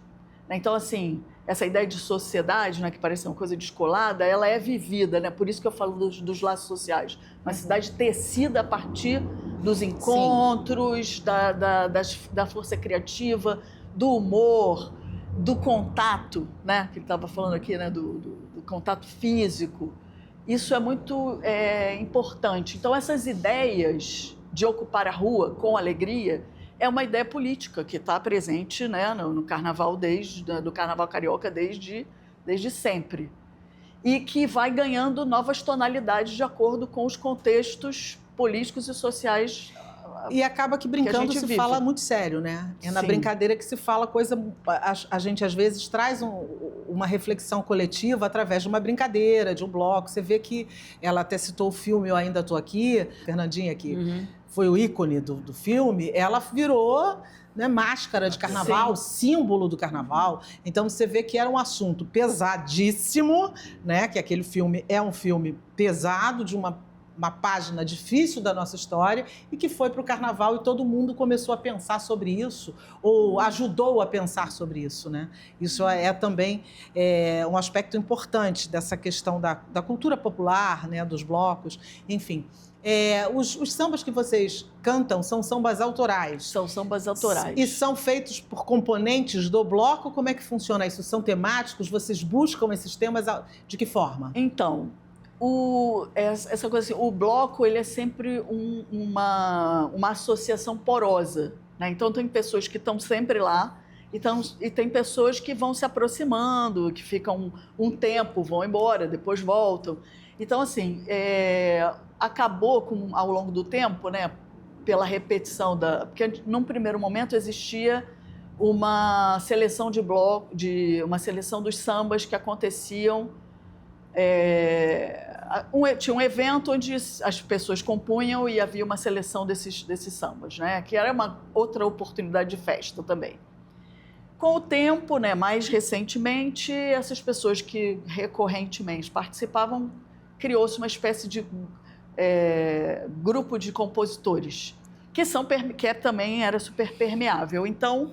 Então, assim, essa ideia de sociedade, né, que parece uma coisa descolada, ela é vivida, né? Por isso que eu falo dos laços sociais. Uma cidade tecida a partir dos encontros, da força criativa, do humor, do contato, né? Que ele estava falando aqui, né? Do contato físico. Isso é muito importante. Então, essas ideias de ocupar a rua com alegria é uma ideia política que está presente, né, no carnaval do carnaval carioca desde sempre. E que vai ganhando novas tonalidades de acordo com os contextos políticos e sociais E acaba que brincando gente se vive. fala muito sério, né? É na Sim. brincadeira que se fala coisa... A gente, às vezes, traz uma reflexão coletiva através de uma brincadeira, de um bloco. Você vê que ela até citou o filme Eu Ainda Tô Aqui, Fernandinha, que foi o ícone do filme, ela virou... né, máscara de carnaval, símbolo do carnaval. Então você vê que era um assunto pesadíssimo, né? Que aquele filme é um filme pesado, de uma página difícil da nossa história, e que foi para o carnaval e todo mundo começou a pensar sobre isso, ou ajudou a pensar sobre isso, né? Isso é também um aspecto importante dessa questão da cultura popular, né, dos blocos, enfim. Os sambas que vocês cantam são sambas autorais. São sambas autorais. E são feitos por componentes do bloco? Como é que funciona isso? São temáticos? Vocês buscam esses temas de que forma? Então, essa coisa assim, o bloco ele é sempre uma associação porosa, né? Então tem pessoas que estão sempre lá e tem pessoas que vão se aproximando, que ficam um tempo, vão embora, depois voltam. Então, assim, acabou ao longo do tempo, né, pela repetição porque num primeiro momento existia uma seleção de bloco, uma seleção dos sambas que aconteciam. Tinha um evento onde as pessoas compunham e havia uma seleção desses sambas, né, que era uma outra oportunidade de festa também. Com o tempo, né, mais recentemente, essas pessoas que recorrentemente participavam, criou-se uma espécie de grupo de compositores, que também era super permeável. Então,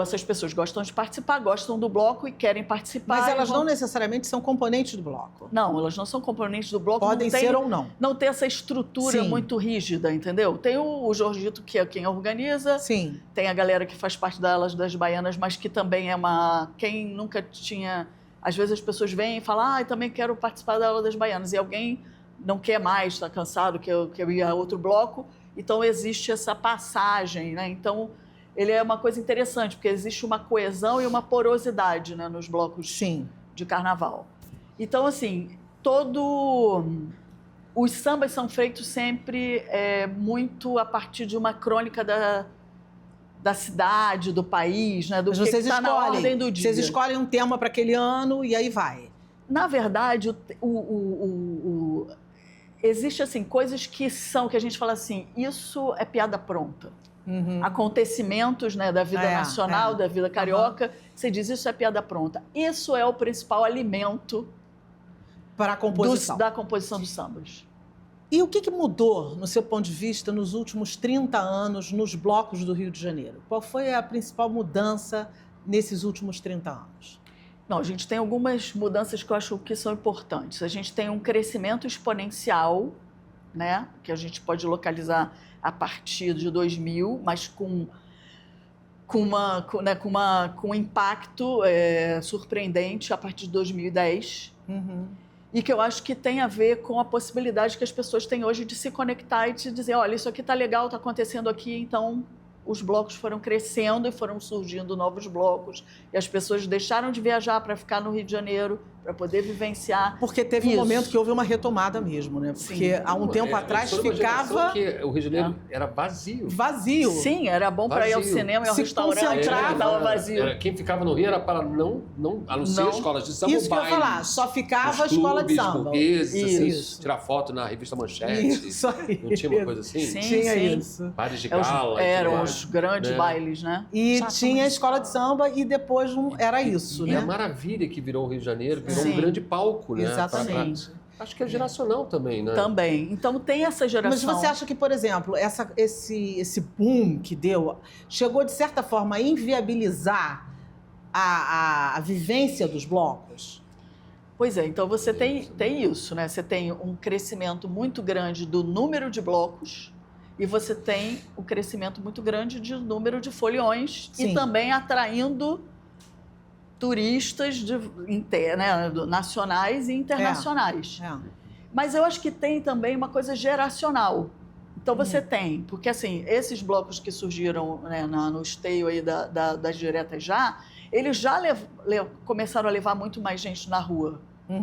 essas pessoas gostam de participar, gostam do bloco e querem participar. Mas elas não necessariamente são componentes do bloco. Não, elas não são componentes do bloco. Podem ser ou não. Não tem essa estrutura Sim. muito rígida, entendeu? Tem o Jorgito, que é quem organiza. Sim. Tem a galera que faz parte das Baianas, mas que também é quem nunca tinha... Às vezes as pessoas vêm e falam, eu também quero participar da aula das Baianas. E alguém não quer mais, está cansado, quer ir a outro bloco. Então existe essa passagem, né? Então... ele é uma coisa interessante, porque existe uma coesão e uma porosidade, né, nos blocos de carnaval. Então, assim, os sambas são feitos sempre muito a partir de uma crônica da cidade, do país, né, do que está na ordem do dia. Vocês escolhem um tema para aquele ano e aí vai. Na verdade, existe assim, coisas que a gente fala assim, isso é piada pronta. Acontecimentos, né, da vida nacional, da vida carioca, você diz, isso é piada pronta. Isso é o principal alimento para a composição. Da composição dos sambas. E o que mudou, no seu ponto de vista, nos últimos 30 anos nos blocos do Rio de Janeiro? Qual foi a principal mudança nesses últimos 30 anos? Não, a gente tem algumas mudanças que eu acho que são importantes. A gente tem um crescimento exponencial, né, que a gente pode localizar a partir de 2000, mas com um impacto surpreendente a partir de 2010. E que eu acho que tem a ver com a possibilidade que as pessoas têm hoje de se conectar e de dizer, olha, isso aqui está legal, está acontecendo aqui, então os blocos foram crescendo e foram surgindo novos blocos. E as pessoas deixaram de viajar para ficar no Rio de Janeiro, para poder vivenciar. Porque teve um momento que houve uma retomada mesmo, né? Porque há um tempo atrás ficava... que o Rio de Janeiro era vazio. Vazio. Sim, era bom para ir ao cinema e ao restaurante, estava vazio. Quem ficava no Rio era para não a não ser escolas de samba. Isso que eu ia falar, só ficava a escola de samba. Burgueses, assim, tirar foto na revista Manchete. Isso aí. Não tinha uma coisa assim? Sim, tinha sim. isso. Bares de gala. Eram os grandes bailes, né? E tinha a escola de samba e depois era isso, e né? a maravilha que virou o Rio de Janeiro, virou um grande palco, né? Exatamente. Acho que é geracional também, né? Também. Então tem essa geração. Mas você acha que, por exemplo, esse boom que deu, chegou de certa forma a inviabilizar a vivência dos blocos? Pois é, então você tem isso, né? Você tem um crescimento muito grande do número de blocos e você tem um crescimento muito grande do número de foliões e também atraindo turistas nacionais e internacionais. Mas eu acho que tem também uma coisa geracional. Então você tem, porque assim, esses blocos que surgiram, né, no esteio aí das diretas eles já começaram a levar muito mais gente na rua.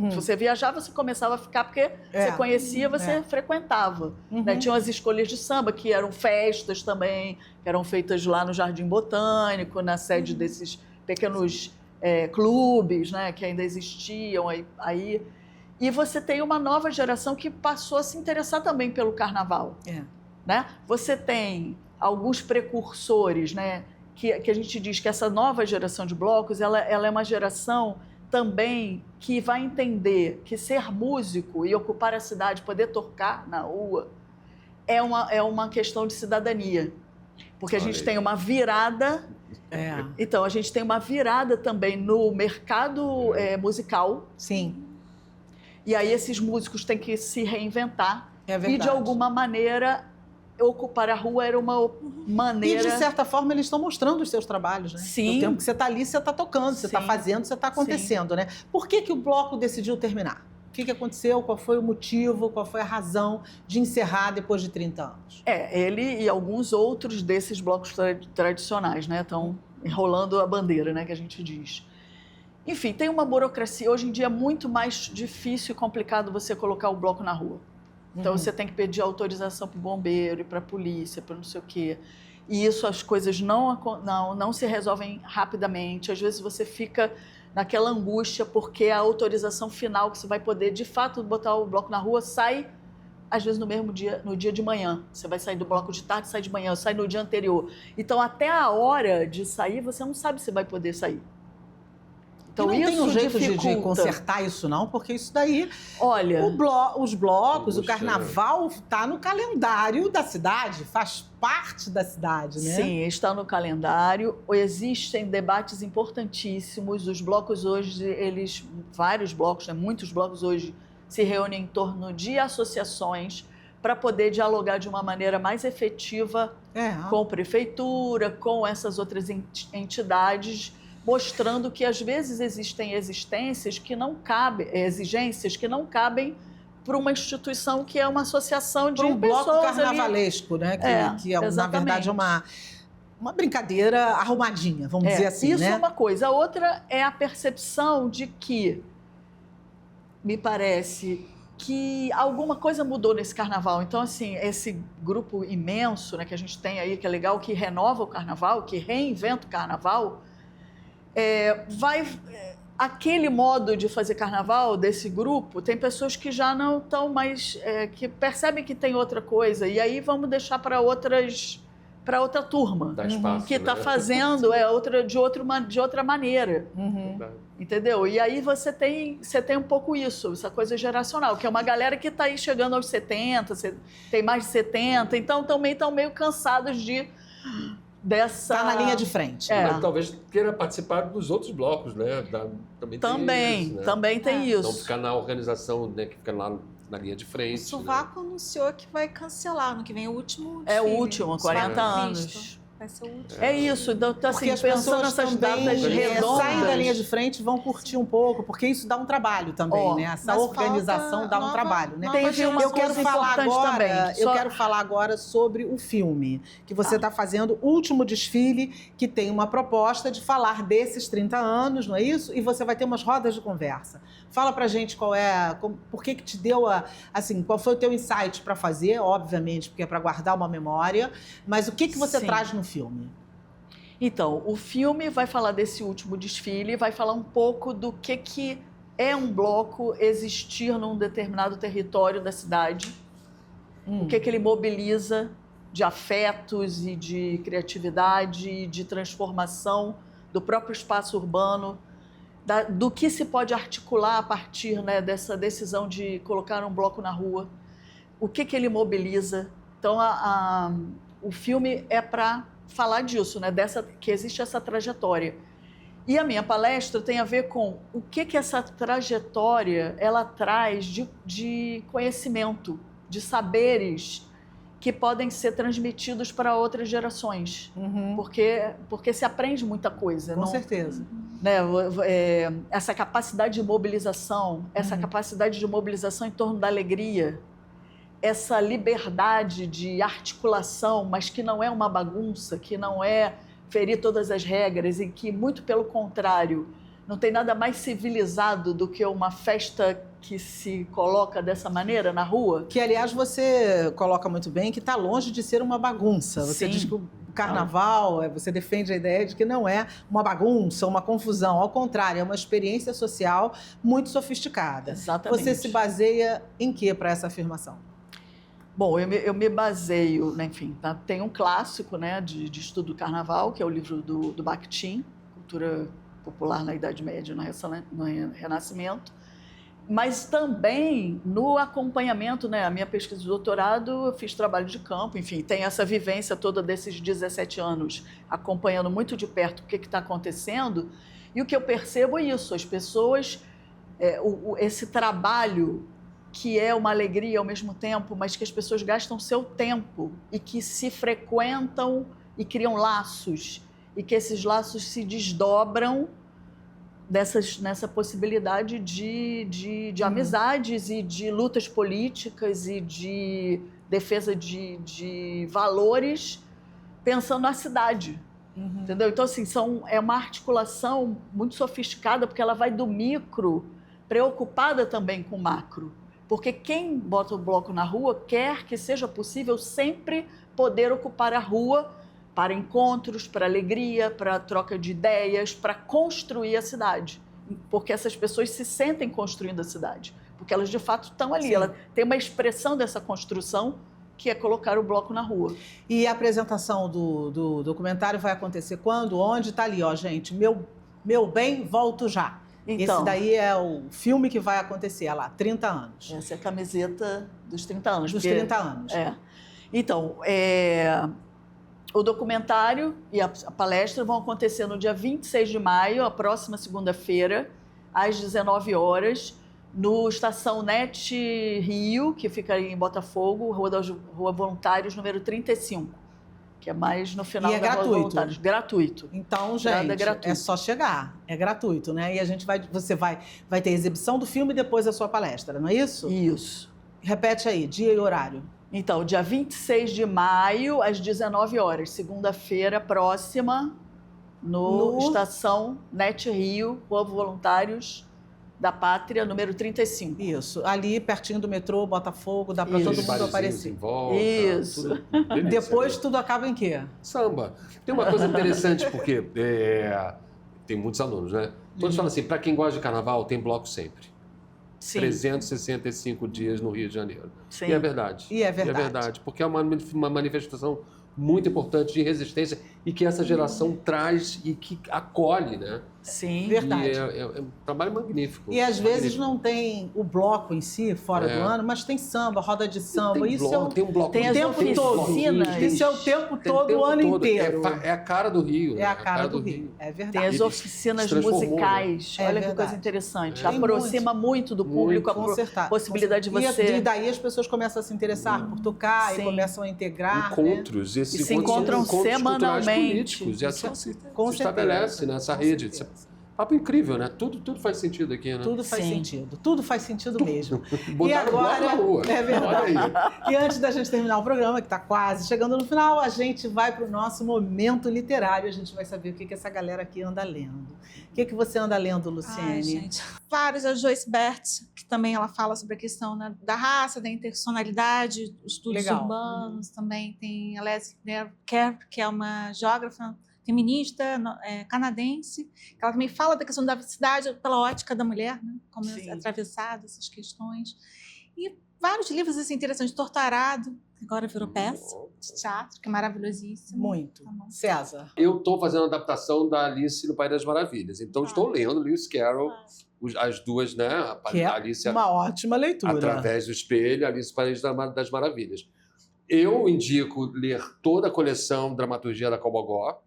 Se você viajava, você começava a ficar porque você conhecia, você frequentava. Né? Tinham as escolhas de samba, que eram festas também, que eram feitas lá no Jardim Botânico, na sede desses pequenos clubes, né, que ainda existiam aí. E você tem uma nova geração que passou a se interessar também pelo carnaval. Né? Você tem alguns precursores, né, que a gente diz que essa nova geração de blocos, ela é uma geração também que vai entender que ser músico e ocupar a cidade, poder tocar na rua, é uma questão de cidadania. Porque a gente tem uma virada... Então, a gente tem uma virada também no mercado musical. Sim. E aí esses músicos têm que se reinventar. É verdade. E, de alguma maneira, ocupar a rua era uma maneira... E, de certa forma, eles estão mostrando os seus trabalhos, né? Sim. No tempo que você está ali, você está tocando, você está fazendo, você está acontecendo, né? Por que o bloco decidiu terminar? O que aconteceu? Qual foi o motivo? Qual foi a razão de encerrar depois de 30 anos? Ele e alguns outros desses blocos tradicionais, né? Estão enrolando a bandeira, né? Que a gente diz. Enfim, tem uma burocracia. Hoje em dia é muito mais difícil e complicado você colocar o bloco na rua. Então, você tem que pedir autorização para o bombeiro e para a polícia, para não sei o quê. E isso, as coisas não se resolvem rapidamente. Às vezes, você fica naquela angústia, porque a autorização final que você vai poder, de fato, botar o bloco na rua, sai, às vezes, no mesmo dia, no dia de manhã. Você vai sair do bloco de tarde, sai de manhã, sai no dia anterior. Então, até a hora de sair, você não sabe se vai poder sair. Então, não tem um jeito de consertar isso, não, porque isso daí... Olha... Os blocos, o carnaval está no calendário da cidade, faz parte da cidade, né? Sim, está no calendário. Existem debates importantíssimos. Os blocos hoje, vários blocos, né, muitos blocos hoje se reúnem em torno de associações para poder dialogar de uma maneira mais efetiva com a prefeitura, com essas outras entidades, mostrando que às vezes existem exigências que não cabem para uma instituição que é uma associação de pessoas. Um bloco carnavalesco, ali. Né? Que na verdade é uma brincadeira arrumadinha, vamos dizer assim. Isso né? é uma coisa. A outra é a percepção de que, me parece, que alguma coisa mudou nesse carnaval. Então, assim, esse grupo imenso, né, que a gente tem aí, que é legal, que renova o carnaval, que reinventa o carnaval, aquele modo de fazer carnaval desse grupo, tem pessoas que já não estão mais, que percebem que tem outra coisa, e aí vamos deixar para outra turma, que está fazendo de outra maneira, entendeu? E aí você tem um pouco isso, essa coisa geracional, que é uma galera que está aí chegando aos 70, tem mais de 70, então também estão meio cansados dessa... Está na linha de frente. Mas talvez queira participar dos outros blocos, né? Também tem isso. Não ficar na organização, né, que fica lá na linha de frente. O Sovaco anunciou que vai cancelar no que vem o último desfile. É o último, 40 anos. Vai ser o último. É isso, então, assim, as pensando nessas datas redondas... saem da linha de frente e vão curtir um pouco, porque isso dá um trabalho também, né? Essa organização dá um trabalho, né? Eu quero falar agora sobre o filme que você está fazendo, o último desfile, que tem uma proposta de falar desses 30 anos, não é isso? E você vai ter umas rodas de conversa. Fala pra gente por que te deu qual foi o teu insight para fazer, obviamente, porque é para guardar uma memória, mas o que você traz no filme? Então, o filme vai falar desse último desfile, vai falar um pouco do que é um bloco existir num determinado território da cidade, o que ele mobiliza de afetos e de criatividade e de transformação do próprio espaço urbano, do que se pode articular a partir, né, dessa decisão de colocar um bloco na rua, o que ele mobiliza. Então, o filme é para falar disso, né, que existe essa trajetória. E a minha palestra tem a ver com o que essa trajetória ela traz de conhecimento, de saberes que podem ser transmitidos para outras gerações, porque se aprende muita coisa. Com certeza. Né? Essa capacidade de mobilização, em torno da alegria, essa liberdade de articulação, mas que não é uma bagunça, que não é ferir todas as regras e que, muito pelo contrário, Não tem nada mais civilizado do que uma festa que se coloca dessa maneira na rua. Que, aliás, você coloca muito bem que está longe de ser uma bagunça. Você Sim. diz que o carnaval, você defende a ideia de que não é uma bagunça, uma confusão. Ao contrário, é uma experiência social muito sofisticada. Exatamente. Você se baseia em quê para essa afirmação? Bom, eu me baseio, né, enfim, tem um clássico, né, de estudo do carnaval, que é o livro do Bakhtin, Cultura Popular na Idade Média e no Renascimento, mas também no acompanhamento, né, a minha pesquisa de doutorado, eu fiz trabalho de campo, enfim, tem essa vivência toda desses 17 anos, acompanhando muito de perto o que está acontecendo, e o que eu percebo é isso, as pessoas, esse trabalho que é uma alegria ao mesmo tempo, mas que as pessoas gastam seu tempo e que se frequentam e criam laços, e que esses laços se desdobram nessa possibilidade de amizades e de lutas políticas e de defesa de valores, pensando na cidade. Entendeu? Então, assim, é uma articulação muito sofisticada, porque ela vai do micro, preocupada também com o macro. Porque quem bota o bloco na rua quer que seja possível sempre poder ocupar a rua para encontros, para alegria, para troca de ideias, para construir a cidade. Porque essas pessoas se sentem construindo a cidade. Porque elas, de fato, estão ali. Sim. Ela tem uma expressão dessa construção que é colocar o bloco na rua. E a apresentação do documentário vai acontecer quando? Onde? Está ali, ó, gente. Meu bem, volto já. Então, esse daí é o filme que vai acontecer, olha lá, 30 anos. Essa é a camiseta dos 30 anos. Dos porque, 30 anos. Então, o documentário e a palestra vão acontecer no dia 26 de maio, a próxima segunda-feira, às 19 horas, no Estação NET Rio, que fica em Botafogo, Rua Voluntários, número 35. Que é mais no final e é da gratuito. Rua Voluntários. Gratuito. Então, Entrada gente, gratuita. é só chegar. É gratuito, né? E você vai ter a exibição do filme e depois a sua palestra, não é isso? Isso. Repete aí, dia e horário. Então, dia 26 de maio, às 19 horas, segunda-feira próxima, no Estação NET Rio, Rua Voluntários da Pátria, número 35. Isso, ali pertinho do metrô, Botafogo, dá para todo mundo aparecer. Em volta, Isso. tudo delícia, Depois né? tudo acaba em quê? Samba. Tem uma coisa interessante, porque tem muitos alunos, né? Todos falam assim, para quem gosta de carnaval, tem bloco sempre. Sim. 365 dias no Rio de Janeiro. Sim. E é verdade. E é verdade. Porque é uma manifestação muito importante de resistência e que essa geração traz e que acolhe, né? Sim. Verdade. E é um trabalho magnífico. E às vezes Magnífico. não tem o bloco em si, fora do ano, mas tem samba, roda de samba. Tem Isso bloco, tem um bloco tem de as tempo todo. oficinas. Isso é o tempo Tem todo, o ano inteiro. É a cara do Rio. É a né? cara do Rio. É Tem verdade. as Ele oficinas se transformou, musicais. né? É Olha que verdade. coisa interessante. É. Aproxima muito do público, Com certeza. a possibilidade de E você... daí as pessoas começam a se interessar por tocar Sim. e começam a integrar. Né? Encontros. Esses E se encontros são encontram encontros culturais semanalmente. políticos. E assim se Com estabelece certeza. nessa Com rede. certeza. Papo incrível, né? Tudo faz sentido aqui, né? Tudo faz Sim. sentido. Tudo faz sentido mesmo. Botaram o bloco na rua. É verdade. Olha aí. E antes da gente terminar o programa, que está quase chegando no final, a gente vai para o nosso momento literário. A gente vai saber o que essa galera aqui anda lendo. O que você anda lendo, Luciene? Ai, gente. Vários, a Joyce Bert, que também ela fala sobre a questão, né, da raça, da interseccionalidade, os estudos Legal. urbanos. Também tem a Leslie Kerr, que é uma geógrafa feminista canadense, que ela também fala da questão da cidade pela ótica da mulher, né, como Sim. é atravessada essas questões. E vários livros assim, interessantes. Torturado, que agora virou peça de teatro, que é maravilhosíssimo. Muito. Tá bom. César. Eu estou fazendo a adaptação da Alice no País das Maravilhas. Então, estou lendo Lewis Carroll, as duas, né? Que é Alice uma ótima leitura. através do espelho, Alice no País das Maravilhas. Eu indico ler toda a coleção Dramaturgia da Cobogó,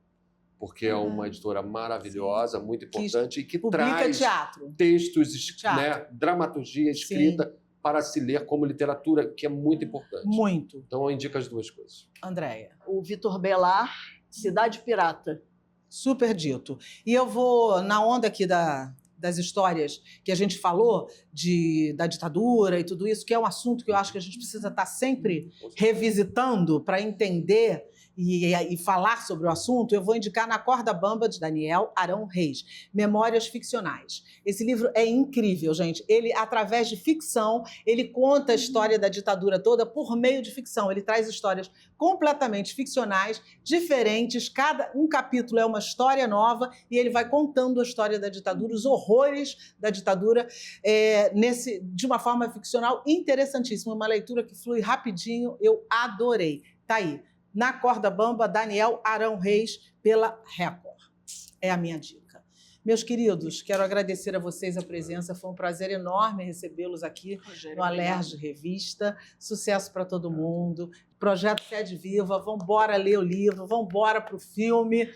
porque é uma editora maravilhosa, muito importante, e que Publica traz teatro. textos, Teatro. né, dramaturgia escrita para se ler como literatura, que é muito importante. Muito. Então, eu indico as duas coisas. Andréia. O Vitor Bellar, Cidade Pirata. Super dito. E eu vou, na onda aqui da das histórias que a gente falou, da ditadura e tudo isso, que é um assunto que eu acho que a gente precisa estar sempre revisitando para entender e falar sobre o assunto, eu vou indicar Na Corda Bamba, de Daniel Arão Reis, Memórias Ficcionais. Esse livro é incrível, gente. Ele, através de ficção, ele conta a história da ditadura toda por meio de ficção. Ele traz histórias completamente ficcionais, diferentes, um capítulo é uma história nova e ele vai contando a história da ditadura, os horrores da ditadura, de uma forma ficcional interessantíssima. Uma leitura que flui rapidinho, eu adorei. Tá aí. Na Corda Bamba, Daniel Arão Reis, pela Record. É a minha dica. Meus queridos, quero agradecer a vocês a presença. Foi um prazer enorme recebê-los aqui no Alerj Revista. Sucesso para todo mundo. Projeto Sede Viva. Vamos embora ler o livro, vamos embora para o filme.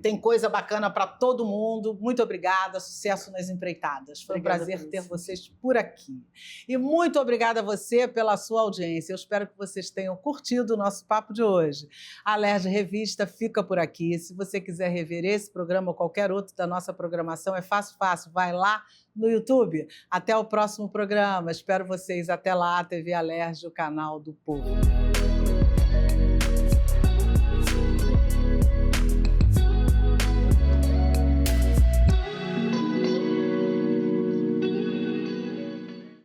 Tem coisa bacana para todo mundo. Muito obrigada. Sucesso nas empreitadas. Foi um prazer ter vocês por aqui. E muito obrigada a você pela sua audiência. Eu espero que vocês tenham curtido o nosso papo de hoje. A Alerj Revista fica por aqui. Se você quiser rever esse programa ou qualquer outro da nossa programação, é fácil. Vai lá no YouTube. Até o próximo programa. Espero vocês. Até lá, TV Alerj, o canal do povo.